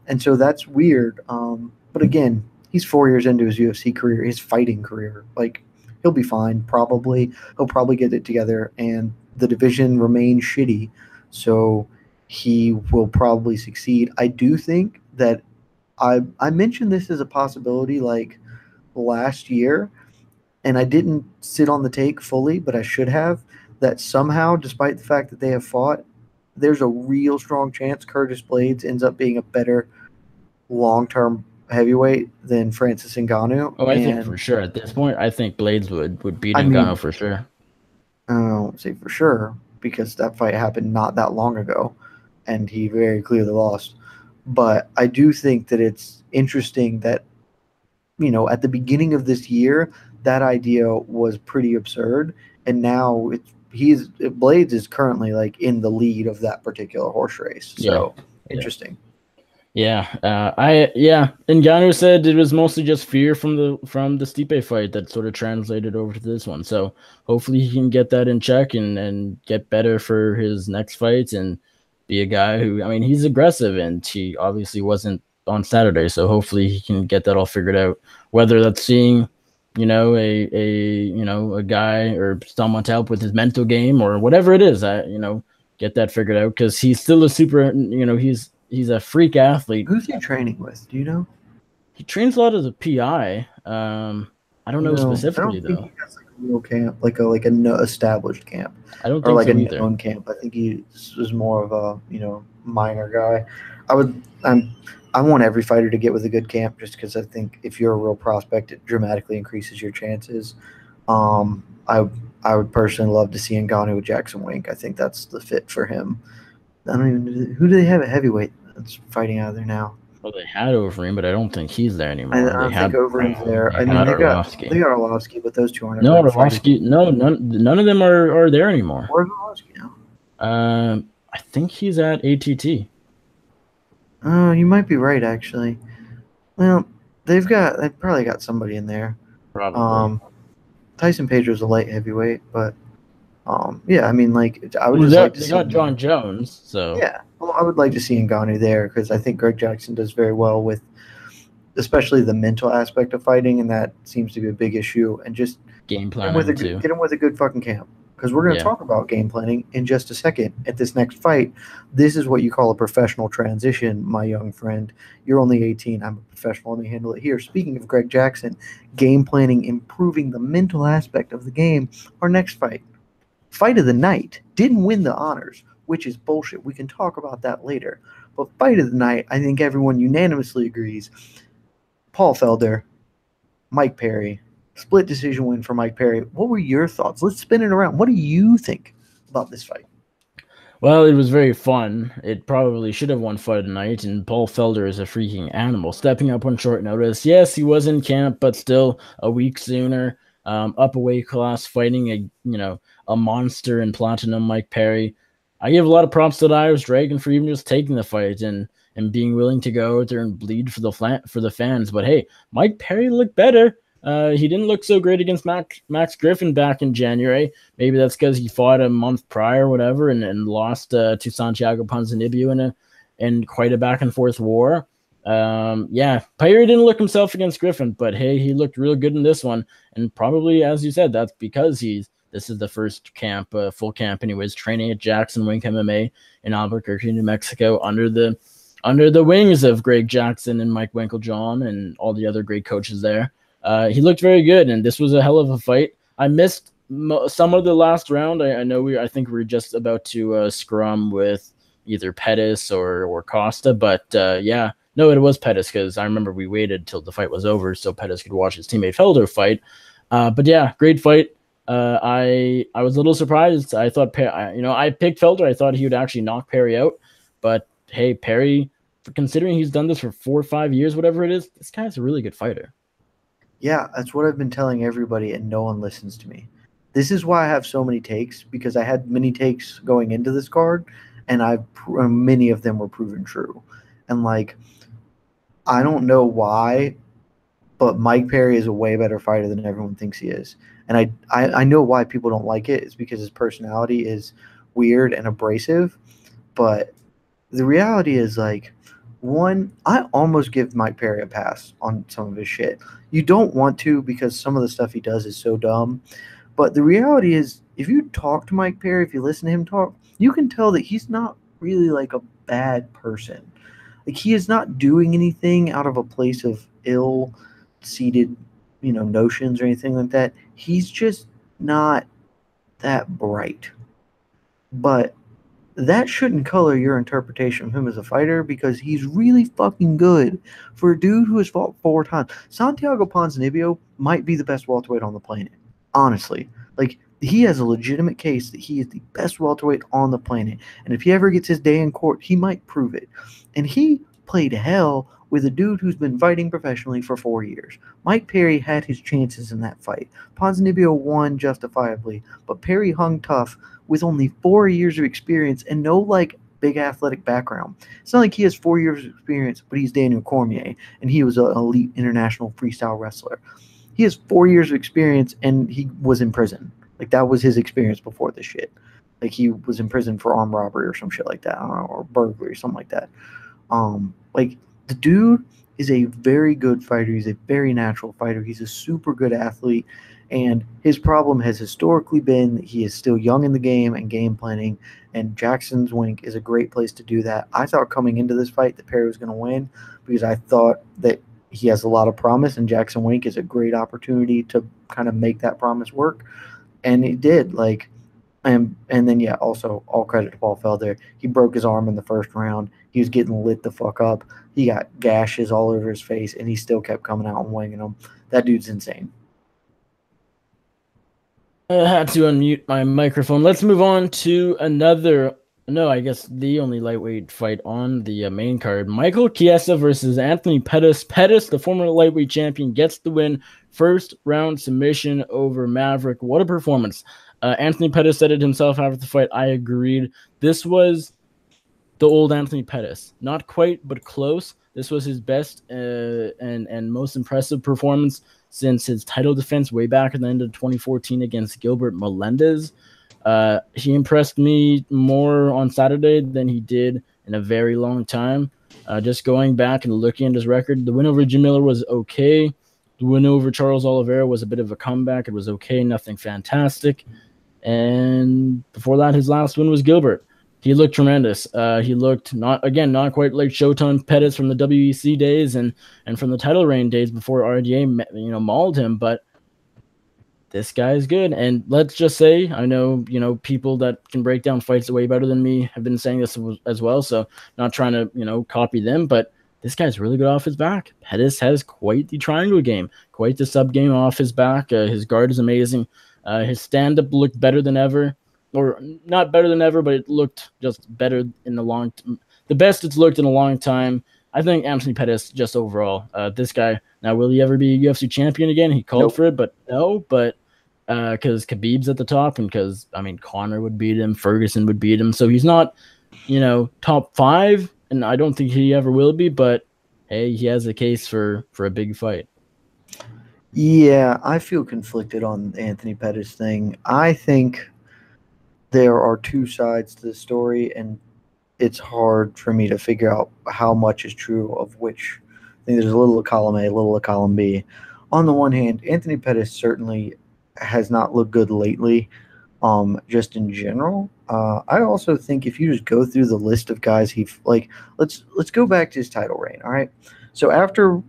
and so that's weird. But again, he's 4 years into his UFC career, his fighting career. Like he'll be fine. Probably he'll probably get it together, and the division remains shitty, so he will probably succeed. I do think that I mentioned this as a possibility like last year, and I didn't sit on the take fully, but I should have. That somehow, despite the fact that they have fought, there's a real strong chance Curtis Blades ends up being a better long-term heavyweight than Francis Ngannou.
Oh, I think
And
for sure at this point, I think Blades would beat
I
Ngannou
mean,
for sure.
I won't say for sure because that fight happened not that long ago, and he very clearly lost. But I do think that it's interesting that at the beginning of this year, that idea was pretty absurd, and now Blades is currently like in the lead of that particular horse race.
Yeah.
So interesting.
Yeah, Ngannou said it was mostly just fear from the Stipe fight that sort of translated over to this one. So hopefully he can get that in check and get better for his next fights and be a guy who, I mean, he's aggressive and he obviously wasn't on Saturday. So hopefully he can get that all figured out. Whether that's seeing, a guy or someone to help with his mental game or whatever it is, get that figured out because he's still a super, he's a freak athlete.
Who's he training with? Do you know?
He trains a lot as a PI. I don't know specifically
I don't think
though.
he has like a real camp, like a no established camp,
I don't
or
think
like
so
a
either.
known camp. I think he is more of a minor guy. I want every fighter to get with a good camp just because I think if you're a real prospect, it dramatically increases your chances. I would personally love to see Ngannou with Jackson Wink. I think that's the fit for him. I don't even who do they have at heavyweight that's fighting out of there now.
Well, they had Overeem, but I don't think he's there
I
anymore. They
don't think
had
Overeem's there. I
they
mean,
had
they
Arlovsky.
got Arlovsky, but those two aren't ever
No,
going to fight again.
Arlovsky. No, none of them are there anymore.
Where's Arlovsky now?
I think he's at ATT.
Oh, you might be right, actually. Well, they've probably got somebody in there.
Probably.
Tyson Pedro's a light heavyweight, but yeah, I mean, like I would
Well,
just like to
they
see.
got John Jones, so
Yeah, well, I would like to see Ngannou there because I think Greg Jackson does very well with, especially the mental aspect of fighting, and that seems to be a big issue. And just
game
get him with
planning too.
get him with a good fucking camp. Because we're going to talk about game planning in just a second. At this next fight, this is what you call a professional transition, my young friend. You're only 18. I'm a professional. Let me handle it here. Speaking of Greg Jackson, game planning, improving the mental aspect of the game. Our next fight of the night, didn't win the honors. which is bullshit. We can talk about that later. But fight of the night, I think everyone unanimously agrees. Paul Felder, Mike Perry, split decision win for Mike Perry. What were your thoughts? Let's spin it around. What do you think about this fight?
Well, it was very fun. It probably should have won fight of the night, and Paul Felder is a freaking animal, stepping up on short notice. Yes, he was in camp, but still a week sooner, up a weight class, fighting a monster in platinum, Mike Perry. I give a lot of props to the Irish Dragon for even just taking the fight and being willing to go out there and bleed for the fans. But hey, Mike Perry looked better. He didn't look so great against Max Griffin back in January. Maybe that's because he fought a month prior, whatever, and lost to Santiago Ponzinibbio in quite a back and forth war. Yeah, Perry didn't look himself against Griffin, but hey, he looked real good in this one. And probably, as you said, that's because this is the first camp, full camp, anyways, training at Jackson Wink MMA in Albuquerque, New Mexico, under the wings of Greg Jackson and Mike Winklejohn and all the other great coaches there. He looked very good, and this was a hell of a fight. I missed some of the last round. I think we were just about to scrum with either Pettis or Costa, but yeah, no, it was Pettis because I remember we waited till the fight was over so Pettis could watch his teammate Felder fight. But yeah, great fight. I was a little surprised. I thought I picked Felder. I thought he would actually knock Perry out, but hey, Perry, considering he's done this for 4 or 5 years, whatever it is, this guy's a really good fighter.
Yeah, that's what I've been telling everybody, and no one listens to me. This is why I have so many takes, because I had many takes going into this card, and many of them were proven true. And like, I don't know why, but Mike Perry is a way better fighter than everyone thinks he is. And I know why people don't like it. It's because his personality is weird and abrasive. But the reality is, like, one, I almost give Mike Perry a pass on some of his shit. You don't want to, because some of the stuff he does is so dumb. But the reality is, if you talk to Mike Perry, if you listen to him talk, you can tell that he's not really like a bad person. Like, he is not doing anything out of a place of ill-seated, notions or anything like that. He's just not that bright. But that shouldn't color your interpretation of him as a fighter, because he's really fucking good for a dude who has fought 4 times. Santiago Ponzinibbio might be the best welterweight on the planet, honestly. Like, he has a legitimate case that he is the best welterweight on the planet, and if he ever gets his day in court, he might prove it. And he played hell with a dude who's been fighting professionally for 4 years. Mike Perry had his chances in that fight. Ponzinibbio won justifiably, but Perry hung tough with only 4 years of experience and no, like, big athletic background. It's not like he has 4 years of experience, but he's Daniel Cormier, and he was an elite international freestyle wrestler. He has 4 years of experience, and he was in prison. Like, that was his experience before this shit. Like, he was in prison for armed robbery or some shit like that, I don't know, or burglary, something like that. Like, the dude is a very good fighter. He's a very natural fighter. He's a super good athlete. And his problem has historically been that he is still young in the game and game planning, and Jackson's Wink is a great place to do that. I thought coming into this fight that Perry was going to win, because I thought that he has a lot of promise, and Jackson Wink is a great opportunity to kind of make that promise work. And he did. Like, and then, yeah, also all credit to Paul Felder. He broke his arm in the first round. He was getting lit the fuck up. He got gashes all over his face, and he still kept coming out and winging them. That dude's insane.
I had to unmute my microphone. Let's move on to I guess the only lightweight fight on the main card. Michael Chiesa versus Anthony Pettis. Pettis, the former lightweight champion, gets the win. First round submission over Maverick. What a performance. Anthony Pettis said it himself after the fight. I agreed. This was the old Anthony Pettis. Not quite, but close. This was his best and most impressive performance since his title defense way back at the end of 2014 against Gilbert Melendez. He impressed me more on Saturday than he did in a very long time. Just going back and looking at his record, the win over Jim Miller was okay. The win over Charles Oliveira was a bit of a comeback. It was okay, nothing fantastic. And before that, his last win was Gilbert. He looked tremendous. He looked not quite like Showtime Pettis from the WEC days and from the title reign days before RDA mauled him, but this guy is good. And let's just say, I know, people that can break down fights way better than me have been saying this as well. So not trying to, copy them, but this guy's really good off his back. Pettis has quite the triangle game, quite the sub game off his back. His guard is amazing. His stand up looked better than ever, or not better than ever, but it looked just better in the best it's looked in a long time. I think Anthony Pettis just overall, this guy. Now, will he ever be a UFC champion again? He called
Nope.
for it, but no. But because Khabib's at the top, and because Conor would beat him, Ferguson would beat him, so he's not, top 5, and I don't think he ever will be. But hey, he has a case for a big fight.
Yeah, I feel conflicted on the Anthony Pettis thing. I think there are two sides to the story, and it's hard for me to figure out how much is true of which. I think there's a little of column A, a little of column B. On the one hand, Anthony Pettis certainly has not looked good lately, just in general. I also think if you just go through the list of guys let's go back to his title reign. All right, so after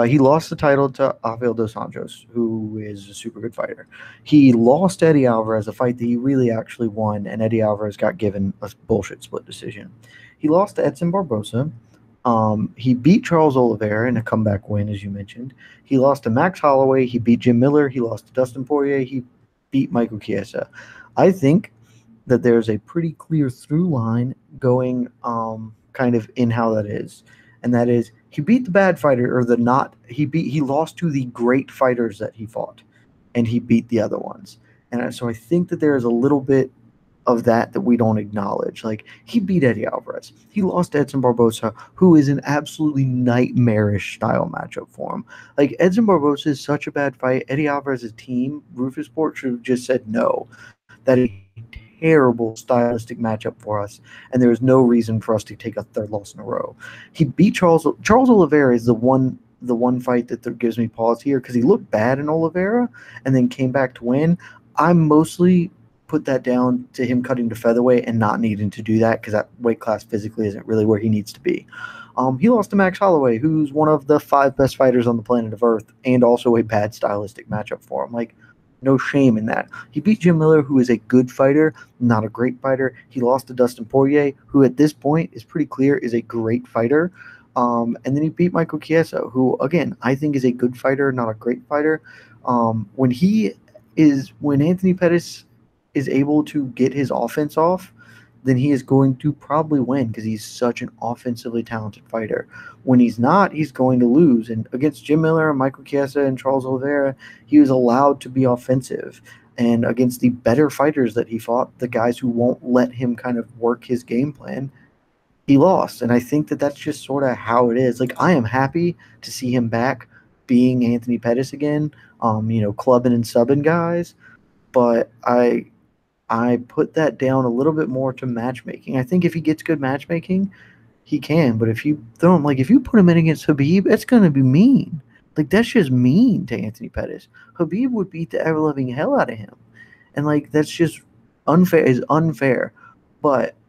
he lost the title to Rafael dos Anjos, who is a super good fighter. He lost to Eddie Alvarez, a fight that he really actually won, and Eddie Alvarez got given a bullshit split decision. He lost to Edson Barbosa. He beat Charles Oliveira in a comeback win, as you mentioned. He lost to Max Holloway. He beat Jim Miller. He lost to Dustin Poirier. He beat Michael Chiesa. I think that there's a pretty clear through line going kind of in how that is. And that is he beat the bad fighter he lost to the great fighters that he fought, and he beat the other ones. And so I think that there is a little bit of that we don't acknowledge. Like, he beat Eddie Alvarez. He lost to Edson Barbosa, who is an absolutely nightmarish style matchup for him. Like, Edson Barbosa is such a bad fight. Eddie Alvarez's team, Rufus-Sport, should have just said no. That is a terrible stylistic matchup for us, and there is no reason for us to take a third loss in a row. He beat Charles Oliveira is the one fight that gives me pause here, because he looked bad in Oliveira and then came back to win. I mostly put that down to him cutting to featherweight and not needing to do that, because that weight class physically isn't really where he needs to be. He lost to Max Holloway, who's one of the 5 best fighters on the planet of Earth, and also a bad stylistic matchup for him. Like, no shame in that. He beat Jim Miller, who is a good fighter, not a great fighter. He lost to Dustin Poirier, who at this point is pretty clear is a great fighter. And then he beat Michael Chiesa, who, again, I think is a good fighter, not a great fighter. When Anthony Pettis is able to get his offense off, then he is going to probably win, because he's such an offensively talented fighter. When he's not, he's going to lose. And against Jim Miller, Michael Chiesa, and Charles Oliveira, he was allowed to be offensive. And against the better fighters that he fought, the guys who won't let him kind of work his game plan, he lost. And I think that that's just sort of how it is. Like, I am happy to see him back being Anthony Pettis again, clubbing and subbing guys. But I put that down a little bit more to matchmaking. I think if he gets good matchmaking, he can. But if you throw him, if you put him in against Khabib, it's going to be mean. Like, that's just mean to Anthony Pettis. Khabib would beat the ever-loving hell out of him. And, that's just unfair. Is unfair.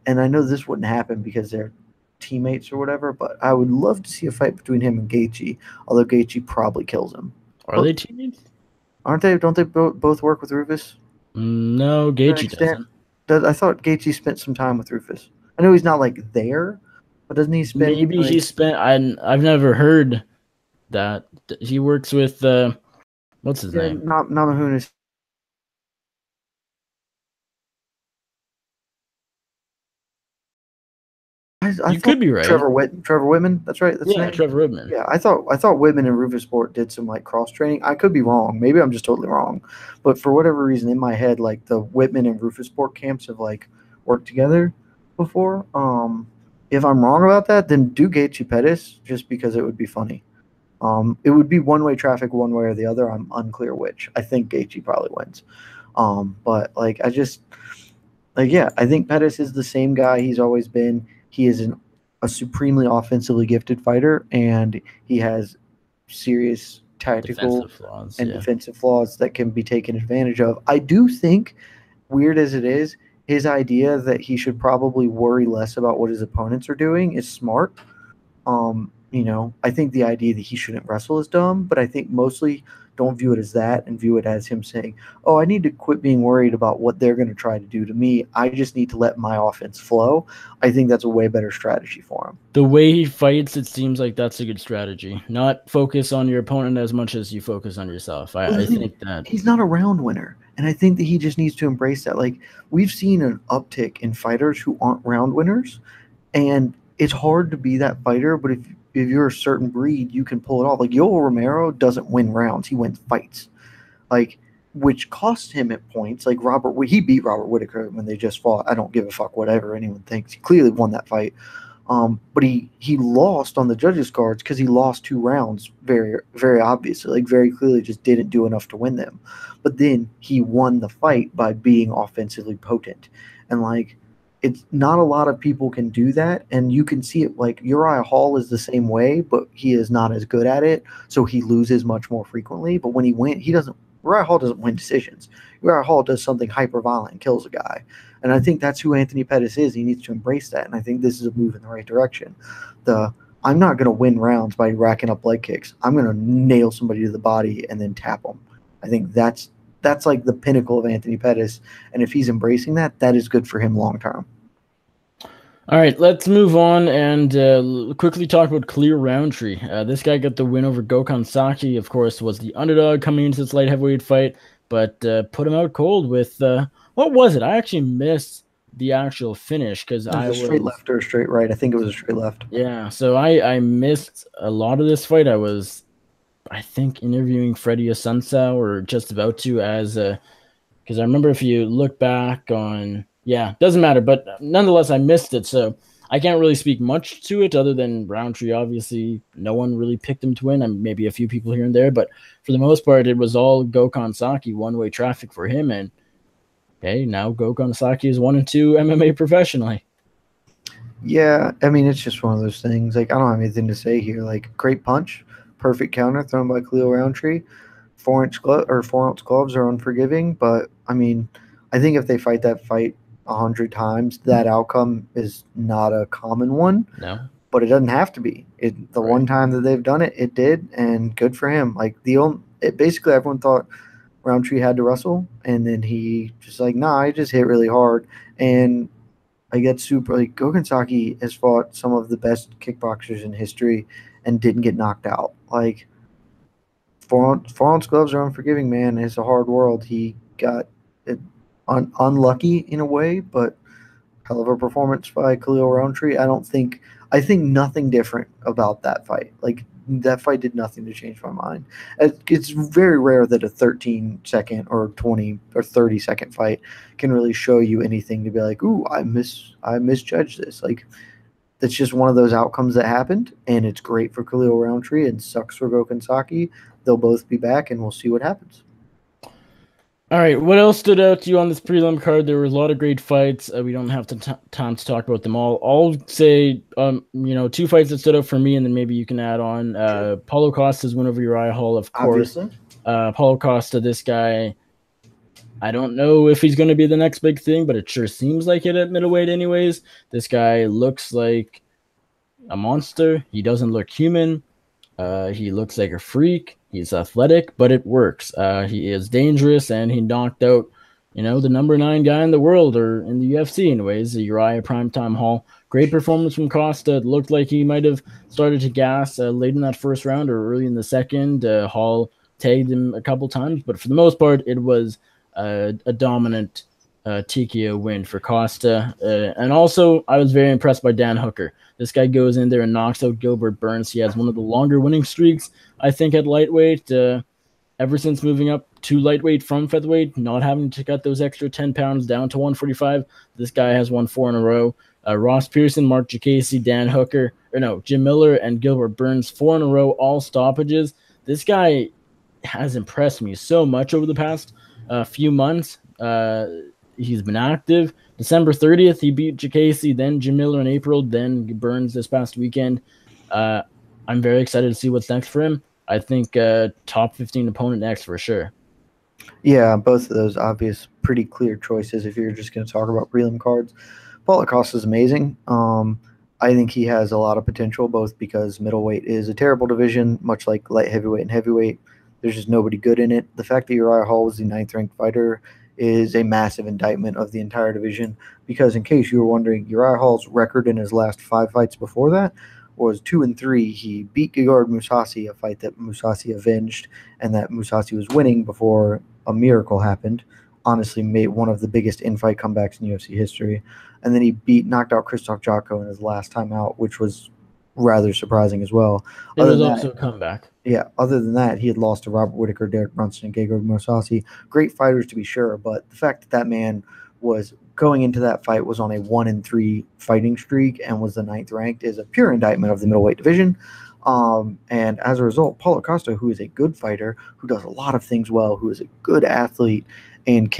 And I know this wouldn't happen because they're teammates or whatever, but I would love to see a fight between him and Gaethje, although Gaethje probably kills him.
Are they teammates?
Aren't they? Don't they both work with Rufus?
No, Gaethje doesn't.
I thought Gaethje spent some time with Rufus. I know he's not there, but doesn't he spend?
Maybe he spent. I've never heard that he works with. What's his name?
Namajunas. I
could be right.
Trevor Whitman. That's right. That's
yeah, Trevor Whitman.
Yeah, I thought Whitman and Rufus-Sport did some cross training. I could be wrong. Maybe I'm just totally wrong. But for whatever reason, in my head, the Whitman and Rufus-Sport camps have worked together before. If I'm wrong about that, then do Gaethje Pettis, just because it would be funny. It would be one-way traffic, one way or the other. I'm unclear which. I think Gaethje probably wins. But I think Pettis is the same guy he's always been. He is a supremely offensively gifted fighter, and he has serious tactical defensive flaws that can be taken advantage of. I do think, weird as it is, his idea that he should probably worry less about what his opponents are doing is smart. I think the idea that he shouldn't wrestle is dumb, but I think mostly don't view it as that, and view it as him saying, oh, I need to quit being worried about what they're going to try to do to me. I just need to let my offense flow. I think that's a way better strategy for him.
The way he fights, it seems like that's a good strategy. Not focus on your opponent as much as you focus on yourself. I think that
He's not a round winner. And I think that he just needs to embrace that. Like, we've seen an uptick in fighters who aren't round winners, and it's hard to be that fighter, but if you're a certain breed, you can pull it off. Like, Yoel Romero doesn't win rounds, he wins fights. Like, which cost him at points. Like, he beat Robert Whitaker when they just fought. I don't give a fuck whatever anyone thinks. He clearly won that fight. But he lost on the judges' cards because he lost 2 rounds very, very obviously, like very clearly just didn't do enough to win them. But then he won the fight by being offensively potent. And like, it's not a lot of people can do that, and you can see it. Like, Uriah Hall is the same way, but he is not as good at it, so he loses much more frequently. But when he doesn't. Uriah Hall doesn't win decisions. Uriah Hall does something hyper violent and kills a guy. And I think that's who Anthony Pettis is. He needs to embrace that. And I think this is a move in the right direction. I'm not going to win rounds by racking up leg kicks. I'm going to nail somebody to the body and then tap them. I think that's like the pinnacle of Anthony Pettis. And if he's embracing that, that is good for him long term.
All right, let's move on and quickly talk about Khalil Roundtree. This guy got the win over Gokhan Saki, of course, was the underdog coming into this light heavyweight fight, but put him out cold with, what was it? I actually missed the actual finish because I was...
straight left or a straight right. I think it was a straight left.
Yeah, so I missed a lot of this fight. I was, I think, interviewing Freddie Asunsao, or just about to, as because I remember if you look back on... Yeah, doesn't matter, but nonetheless, I missed it, so I can't really speak much to it other than Roundtree. Obviously, no one really picked him to win, and maybe a few people here and there, but for the most part, it was all Gokhan Saki, one-way traffic for him, and hey, now Gokhan Saki is 1-2 MMA professionally.
Yeah, I mean, it's just one of those things. Like, I don't have anything to say here. Like, great punch, perfect counter thrown by Khalil Roundtree. 4-ounce gloves are unforgiving, but I mean, I think if they fight that fight 100 times, that outcome is not a common one.
No,
but it doesn't have to be. The right. One time that they've done it, it did, and good for him. Like, basically everyone thought Roundtree had to wrestle, and then he just like, nah, I just hit really hard, and I get super like Gokhan Saki has fought some of the best kickboxers in history and didn't get knocked out. Like, 4-ounce gloves are unforgiving, man. It's a hard world. He got it. Unlucky in a way, but hell of a performance by Khalil Roundtree. I think nothing different about that fight. Like, that fight did nothing to change my mind. It's very rare that a 13-second or 20 or 30-second fight can really show you anything to be like, ooh, I misjudged this. Like, that's just one of those outcomes that happened, and it's great for Khalil Roundtree and sucks for Gokhan Saki. They'll both be back, and we'll see what happens.
All right, what else stood out to you on this prelim card? There were a lot of great fights. We don't have time to talk about them all. I'll say, 2 fights that stood out for me, and then maybe you can add on. Paulo Costa's win over Uriah Hall, of course.
Obviously.
Paulo Costa, this guy, I don't know if he's going to be the next big thing, but it sure seems like it at middleweight anyways. This guy looks like a monster. He doesn't look human. He looks like a freak. He's athletic, but it works. He is dangerous, and he knocked out, the number 9 guy in the world, or in the UFC anyways, Uriah Primetime Hall. Great performance from Costa. It looked like he might have started to gas late in that first round or early in the second. Hall tagged him a couple times, but for the most part, it was a dominant TKO win for Costa. And also, I was very impressed by Dan Hooker. This guy goes in there and knocks out Gilbert Burns. He has one of the longer winning streaks, I think, at lightweight. Ever since moving up to lightweight from featherweight, not having to cut those extra 10 pounds down to 145, this guy has won 4 in a row. Ross Pearson, Mark Jacasey, Jim Miller, and Gilbert Burns, 4 in a row, all stoppages. This guy has impressed me so much over the past few months. He's been active. December 30th, he beat Jacasey, then Jim Miller in April, then Burns this past weekend. I'm very excited to see what's next for him. I think top 15 opponent next for sure.
Yeah, both of those obvious, pretty clear choices if you're just going to talk about prelim cards. Paulo Costa is amazing. I think he has a lot of potential, both because middleweight is a terrible division, much like light heavyweight and heavyweight. There's just nobody good in it. The fact that Uriah Hall was the 9th-ranked fighter is a massive indictment of the entire division, because in case you were wondering, Uriah Hall's record in his last 5 fights before that was 2-3. He beat Gegard Mousasi, a fight that Mousasi avenged and that Mousasi was winning before a miracle happened. Honestly, made one of the biggest in-fight comebacks in UFC history. And then he knocked out Krzysztof Jotko in his last time out, which was rather surprising as well.
It was also a comeback.
Yeah, other than that, he had lost to Robert Whittaker, Derek Brunson, and Gegard Mousasi. Great fighters, to be sure, but the fact that that man was going into that fight was on a 1-3 fighting streak and was the 9th ranked is a pure indictment of the middleweight division. And as a result, Paulo Costa, who is a good fighter, who does a lot of things well, who is a good athlete, and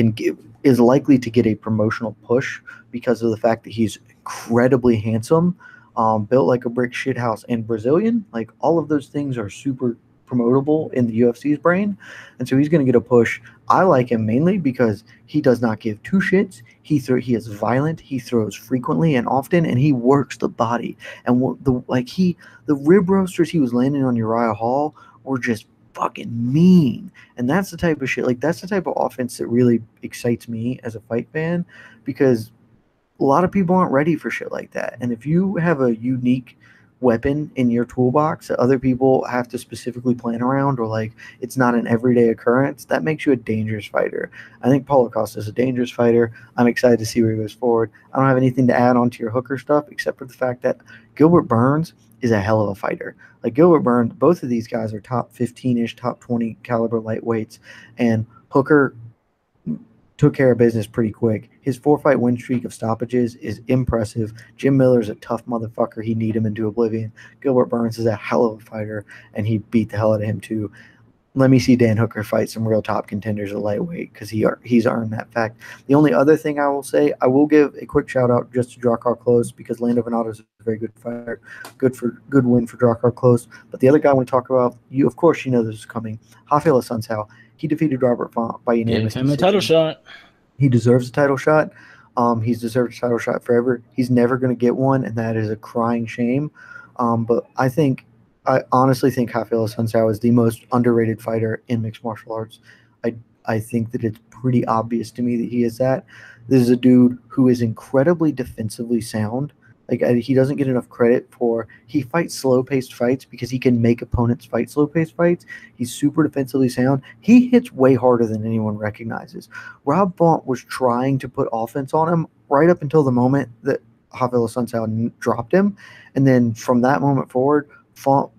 is likely to get a promotional push because of the fact that he's incredibly handsome, built like a brick shithouse, and Brazilian. Like, all of those things are super promotable in the UFC's brain, and so he's going to get a push. I like him mainly because he does not give two shits. He is violent. He throws frequently and often, and he works the body. And the rib roasters he was landing on Uriah Hall were just fucking mean. And that's the type of shit. Like, that's the type of offense that really excites me as a fight fan, because a lot of people aren't ready for shit like that. And if you have a unique weapon in your toolbox that other people have to specifically plan around, or like it's not an everyday occurrence, that makes you a dangerous fighter. I think Paulo Costa is a dangerous fighter. I'm excited to see where he goes forward. I don't have anything to add on to your Hooker stuff except for the fact that Gilbert Burns is a hell of a fighter. Like, Gilbert Burns, both of these guys are top 15-ish, top 20 caliber lightweights, and Hooker took care of business pretty quick. His 4-fight win streak of stoppages is impressive. Jim Miller's a tough motherfucker. He kneed him into oblivion. Gilbert Burns is a hell of a fighter, and he beat the hell out of him too. Let me see Dan Hooker fight some real top contenders at lightweight, because he's earned that fact. The only other thing I will say, I will give a quick shout out just to Drakkar Klose, because Lando Venado is a very good fighter. Good win for Drakkar Klose. But the other guy I want to talk about, of course you know this is coming, Rafael Assunção. He defeated Robert Font by unanimous
decision. Gave him a title shot.
He deserves a title shot. He's deserved a title shot forever. He's never going to get one, and that is a crying shame. But I honestly think Rafael Assunção is the most underrated fighter in mixed martial arts. I think that it's pretty obvious to me that he is that. This is a dude who is incredibly defensively sound. Like, he doesn't get enough credit for, he fights slow-paced fights because he can make opponents fight slow-paced fights. He's super defensively sound. He hits way harder than anyone recognizes. Rob Font was trying to put offense on him right up until the moment that Rafael Assunção dropped him. And then from that moment forward, Font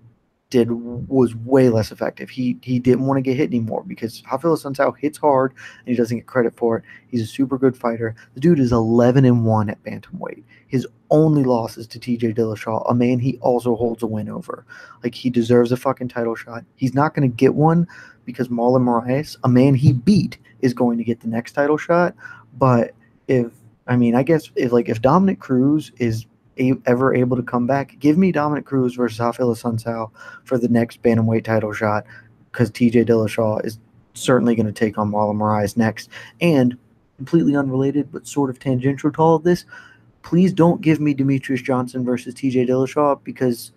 was way less effective. He didn't want to get hit anymore, because Rafael Assunção hits hard and he doesn't get credit for it. He's a super good fighter. The dude is 11-1 at bantamweight. His only loss is to TJ Dillashaw, a man he also holds a win over. Like, he deserves a fucking title shot. He's not going to get one because Marlon Moraes, a man he beat, is going to get the next title shot. But if Dominic Cruz is ever able to come back, give me Dominic Cruz versus Rafael Assunção for the next bantamweight title shot, because TJ Dillashaw is certainly going to take on Marlon Moraes next. And completely unrelated but sort of tangential to all of this, please don't give me Demetrius Johnson versus TJ Dillashaw, because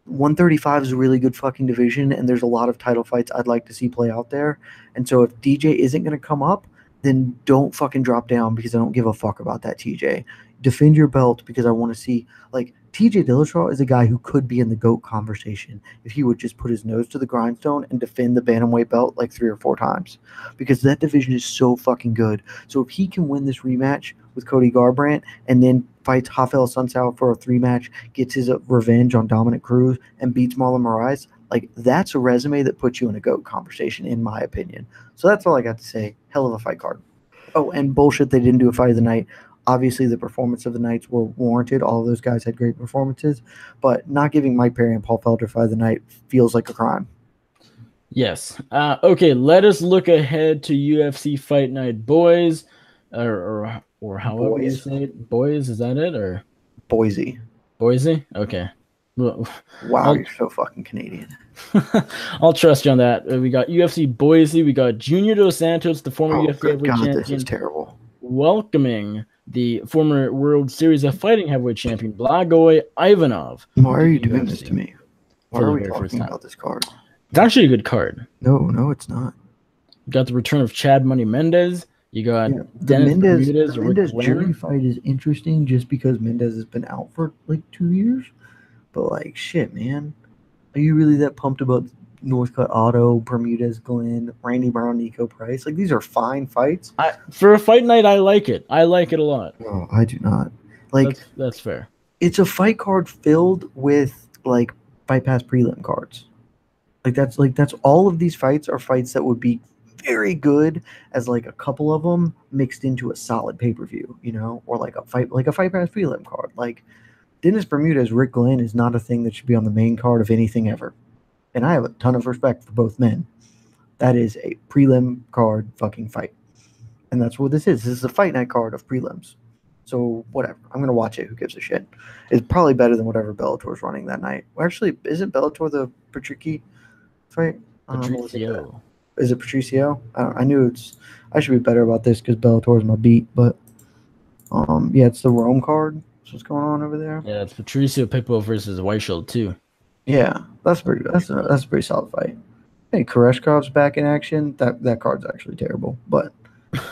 135 is a really good fucking division, and there's a lot of title fights I'd like to see play out there. And so if DJ isn't going to come up, then don't fucking drop down, because I don't give a fuck about that, TJ. Defend your belt, because I want to see, like, TJ Dillashaw is a guy who could be in the GOAT conversation if he would just put his nose to the grindstone and defend the bantamweight belt like 3 or 4 times, because that division is so fucking good. So if he can win this rematch with Cody Garbrandt and then fights Rafael Assunção for a 3-match, gets his revenge on Dominic Cruz, and beats Marlon Moraes, like, that's a resume that puts you in a GOAT conversation, in my opinion. So that's all I got to say. Hell of a fight card. Oh, and bullshit, they didn't do a fight of the night. Obviously, the performance of the nights were warranted. All of those guys had great performances. But not giving Mike Perry and Paul Felder fight of the night feels like a crime.
Yes. Okay, let us look ahead to UFC Fight Night Boys, or however you say it. Boys, is that it? Or
Boise.
Boise? Okay.
Wow, you're so fucking Canadian.
I'll trust you on that. We got UFC Boise. We got Junior Dos Santos, the former UFC heavyweight champion.
This is terrible.
Welcoming the former World Series of Fighting heavyweight champion Blagoy Ivanov.
Why are you doing this to me? Why are we talking about this card?
It's actually a good card.
No, it's not.
You got the return of Chad Money Mendez. You got
Yeah,
Dennis
The
Bermudez or Rick
Mendez jury
Glenn.
fight is interesting just because Mendez has been out for like 2 years. But like, shit, man, are you really that pumped about Northcutt Auto, Bermudez Glenn, Randy Brown, Nico Price? Like, these are fine fights.
For a fight night, I like it. I like it a lot.
No, I do not. Like,
That's fair.
it's a fight card filled with like fight pass prelim cards. That's all of these fights are fights that would be very good as like a couple of them mixed into a solid pay-per-view, or like a fight pass prelim card. Like Dennis Bermudez, Rick Glenn is not a thing that should be on the main card of anything ever. And I have a ton of respect for both men. That is a prelim card fucking fight. And that's what this is. This is a fight night card of prelims. So whatever. I'm gonna watch it. Who gives a shit? It's probably better than whatever Bellator's running that night. Well, actually, isn't Bellator the Patricky fight?
Patricio.
Is it Patricio? I knew I should be better about this because Bellator is my beat, but yeah, it's the Rome card. That's what's going on over there.
Yeah, it's Patricio Pitbull versus Whiteshield too.
Yeah, that's pretty good. That's a pretty solid fight. Hey, Koreshkov's back in action. That card's actually terrible, but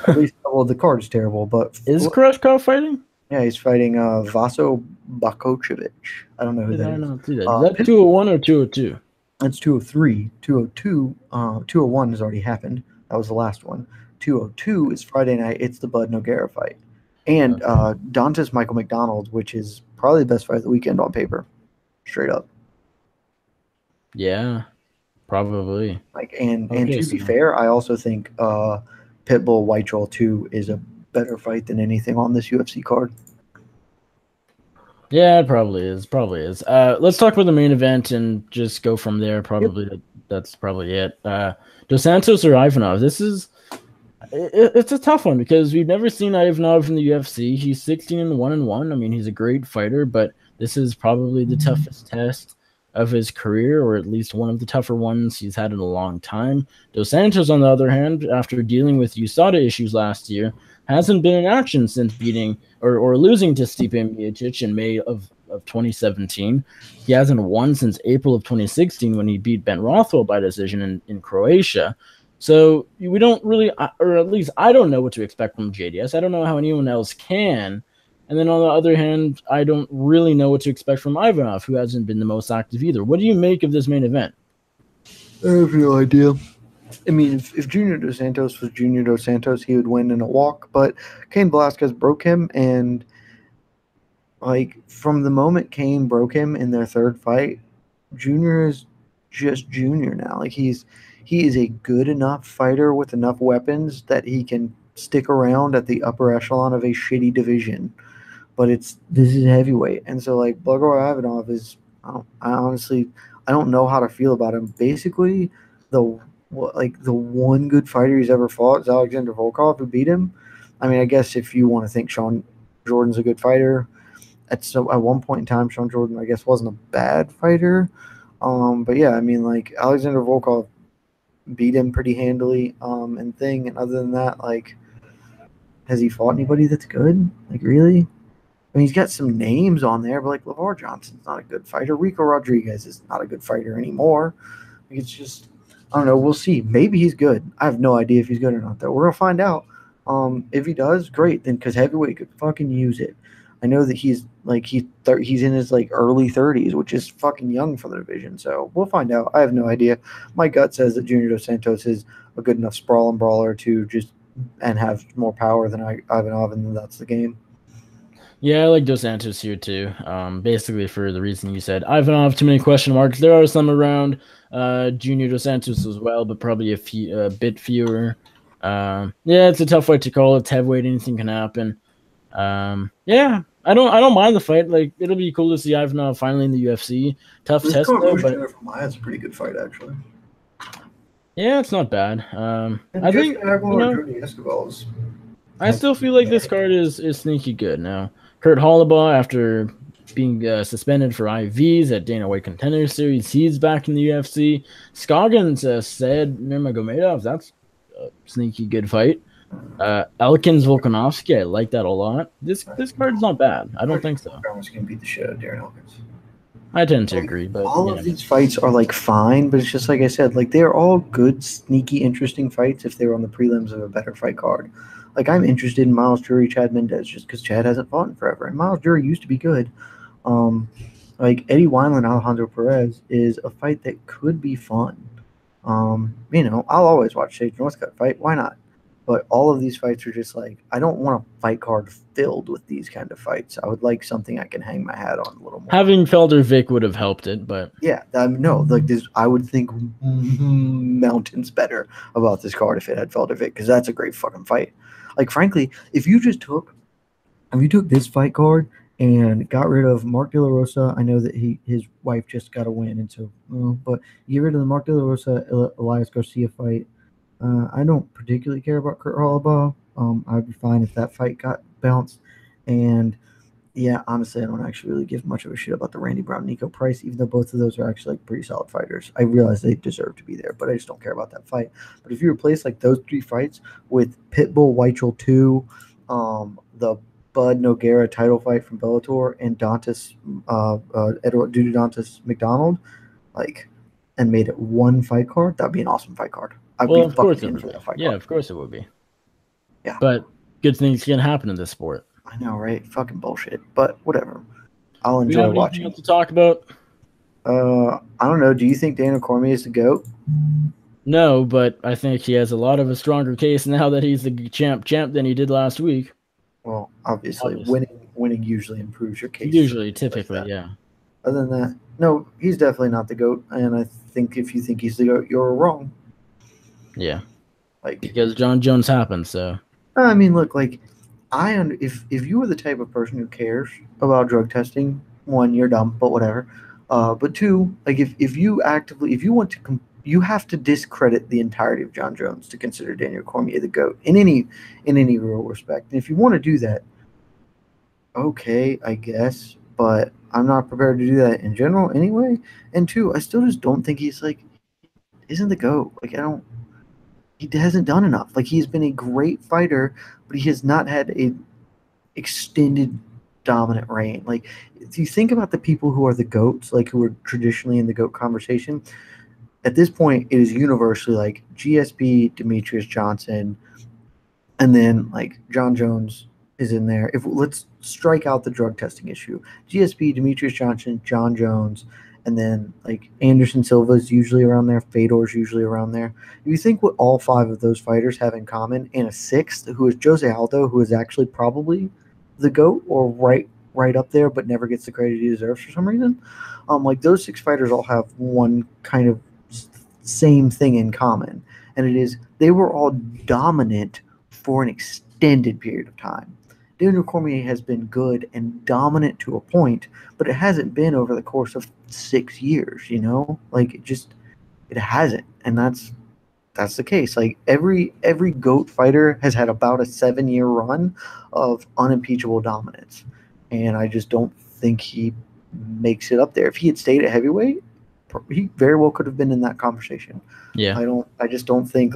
at least the card's terrible. But
is Koreshkov fighting?
Yeah, he's fighting Vaso Bakocevic. I don't know who that is.
Not see that. Is that 201 or 202?
It's 203. 202. 201 has already happened. That was the last one. 202 is Friday night. It's the Bud Nogueira fight. And Dantas Michael McDonald, which is probably the best fight of the weekend on paper. Straight up.
Yeah, probably.
And to be fair, I also think Pitbull White Troll 2 is a better fight than anything on this UFC card.
Yeah, it probably is. Let's talk about the main event and just go from there. Probably that's probably it. Dos Santos or Ivanov? It's a tough one because we've never seen Ivanov in the UFC. He's 16-1-1. I mean, he's a great fighter, but this is probably the toughest test of his career, or at least one of the tougher ones he's had in a long time. Dos Santos, on the other hand, after dealing with USADA issues last year, hasn't been in action since beating or losing to Stipe Miocic in May of 2017. He hasn't won since April of 2016 when he beat Ben Rothwell by decision in Croatia. So we don't really, or at least I don't know what to expect from JDS. I don't know how anyone else can. And then on the other hand, I don't really know what to expect from Ivanov, who hasn't been the most active either. What do you make of this main event?
I have no idea. I mean, if Junior Dos Santos was Junior Dos Santos, he would win in a walk. But Cain Velasquez broke him, and like from the moment Cain broke him in their third fight, Junior is just Junior now. Like he is a good enough fighter with enough weapons that he can stick around at the upper echelon of a shitty division. But this is heavyweight, and so like Blagoy Ivanov is. I honestly don't know how to feel about him. Basically, the one good fighter he's ever fought is Alexander Volkov, who beat him. I mean, I guess if you want to think Sean Jordan's a good fighter, at one point in time, Sean Jordan, I guess, wasn't a bad fighter. But yeah, I mean, like Alexander Volkov beat him pretty handily, and other than that, like, has he fought anybody that's good? Like, really? I mean, he's got some names on there, but like LeVar Johnson's not a good fighter. Rico Rodriguez is not a good fighter anymore. It's just, I don't know. We'll see. Maybe he's good. I have no idea if he's good or not, though. We're gonna find out. If he does, great. Then because heavyweight could fucking use it. I know that he's in his like early 30s, which is fucking young for the division. So we'll find out. I have no idea. My gut says that Junior Dos Santos is a good enough sprawling brawler to just and have more power than Ivanov, and that's the game.
Yeah, I like Dos Santos here too. Basically for the reason you said. Ivanov, too many question marks. There are some around Junior Dos Santos as well, but probably a bit fewer. Yeah, it's a tough fight to call. It's heavyweight, anything can happen. Yeah, I don't mind the fight. Like, it'll be cool to see Ivanov finally in the UFC. Tough test though, but
it's a pretty good fight actually.
Yeah, it's not bad. I think I still feel like this card is sneaky good now. Kurt Hollabaugh, after being suspended for IVs at Dana White Contender Series, he's back in the UFC. Scoggins said Nurmagomedov, that's a sneaky good fight. Elkins Volkanovski, I like that a lot. This card's not bad. I don't think so.
Elkins can beat the shit out of Darren Elkins.
I tend to agree, but
All of these fights are like fine, but it's just like I said, like they're all good, sneaky, interesting fights if they were on the prelims of a better fight card. Like I'm interested in Miles Jury, Chad Mendez, just because Chad hasn't fought in forever, and Miles Jury used to be good. Like Eddie Wineland, Alejandro Perez is a fight that could be fun. I'll always watch Sage Northcutt fight. Why not? But all of these fights are just like, I don't want a fight card filled with these kind of fights. I would like something I can hang my hat on a little more.
Having Felder Vic would have helped it, but
yeah, no, like this, I would think mountains better about this card if it had Felder Vic, because that's a great fucking fight. Like frankly, if you took this fight card and got rid of Mark De La Rosa, I know that his wife just got a win, and so, but you get rid of the Mark De La Rosa Elias Garcia fight. I don't particularly care about Kurt Holobaugh. I'd be fine if that fight got bounced. And yeah, honestly, I don't actually really give much of a shit about the Randy Brown Nico Price, even though both of those are actually like pretty solid fighters. I realize they deserve to be there, but I just don't care about that fight. But if you replace like those three fights with Pitbull Weichel 2, the Bud Nogueira title fight from Bellator, and Edward Dantas McDonald, and made it one fight card, that'd be an awesome fight card. I'd be fucking in for that fight card.
Of course it would be.
Yeah.
But good things can happen in this sport.
I know, right? Fucking bullshit. But whatever. I'll enjoy watching.
Else to talk about?
I don't know. Do you think Daniel Cormier is the GOAT?
No, but I think he has a lot of a stronger case now that he's the champ than he did last week.
Well, obviously. Winning usually improves your case.
Typically, yeah.
Other than that, no, he's definitely not the GOAT. And I think if you think he's the GOAT, you're wrong.
Yeah. Because John Jones happened, so.
I mean, look, if you were the type of person who cares about drug testing, one, you're dumb, but whatever. But two, if you want to, you have to discredit the entirety of John Jones to consider Daniel Cormier the GOAT in any real respect. And if you want to do that, okay, I guess, but I'm not prepared to do that in general anyway. And two, I still just don't think he's isn't the GOAT. He hasn't done enough. He's been a great fighter, but he has not had a extended dominant reign. If you think about the people who are the GOATs, who are traditionally in the GOAT conversation, at this point, it is universally GSP, Demetrius Johnson, and then John Jones is in there. Let's strike out the drug testing issue. GSP, Demetrius Johnson, John Jones, and then Anderson Silva is usually around there. Fedor's usually around there. If you think what all five of those fighters have in common, and a sixth who is Jose Aldo, who is actually probably the GOAT or right up there, but never gets the credit he deserves for some reason. Those six fighters all have one kind of same thing in common, and it is they were all dominant for an extended period of time. Daniel Cormier has been good and dominant to a point, but it hasn't been over the course of 6 years, it hasn't. And that's the case. Every GOAT fighter has had about a 7-year run of unimpeachable dominance. And I just don't think he makes it up there. If he had stayed at heavyweight, he very well could have been in that conversation.
Yeah.
I just don't think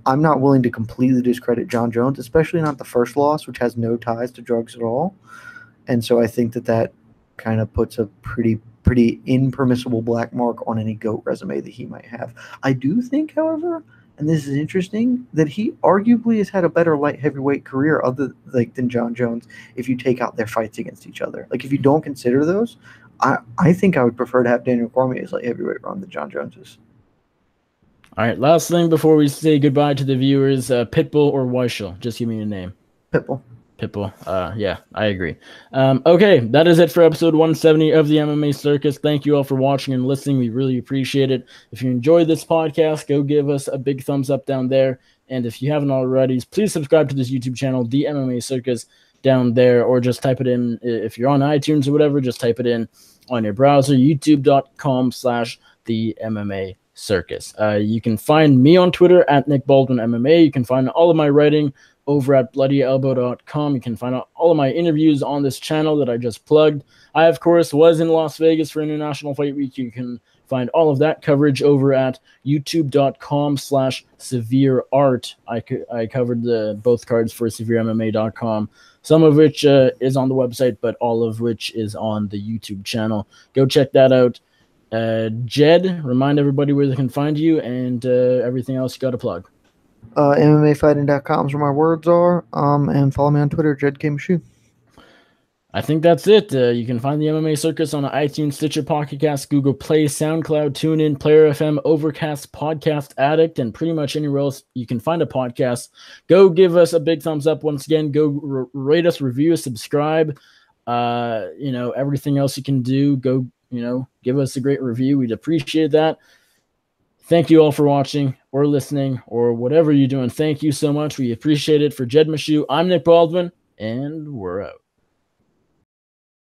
I'm not willing to completely discredit John Jones, especially not the first loss, which has no ties to drugs at all. And so I think that kind of puts a pretty impermissible black mark on any GOAT resume that he might have. I do think, however, and this is interesting, that he arguably has had a better light heavyweight career than John Jones if you take out their fights against each other. If you don't consider those, I think I would prefer to have Daniel Cormier's light heavyweight run than John Jones's.
All right, last thing before we say goodbye to the viewers, Pitbull or Weichel? Just give me a name.
Pitbull.
Yeah, I agree. Okay, that is it for episode 170 of the MMA Circus. Thank you all for watching and listening. We really appreciate it. If you enjoyed this podcast, go give us a big thumbs up down there. And if you haven't already, please subscribe to this YouTube channel, the MMA Circus, down there, or just type it in. If you're on iTunes or whatever, just type it in on your browser, youtube.com/the MMA Circus. You can find me on Twitter at Nick Baldwin MMA. You can find all of my writing over at bloodyelbow.com. You can find out all of my interviews on this channel that I just plugged. I, of course, was in Las Vegas for International Fight Week. You can find all of that coverage over at youtube.com/severeart. I covered both cards for severemma.com. some of which is on the website, but all of which is on the YouTube channel. Go check that out. Jed, remind everybody where they can find you and everything else you got to plug.
MMAfighting.com is where my words are. And follow me on Twitter, Jed Meshew.
I think that's it. You can find the MMA Circus on iTunes, Stitcher, Pocket Cast, Google Play, SoundCloud, TuneIn, Player FM, Overcast, Podcast Addict, and pretty much anywhere else you can find a podcast. Go give us a big thumbs up once again. Go rate us, review us, subscribe. Everything else you can do. Go, give us a great review. We'd appreciate that. Thank you all for watching or listening or whatever you're doing. Thank you so much. We appreciate it. For Jed Meshew, I'm Nick Baldwin, and we're out.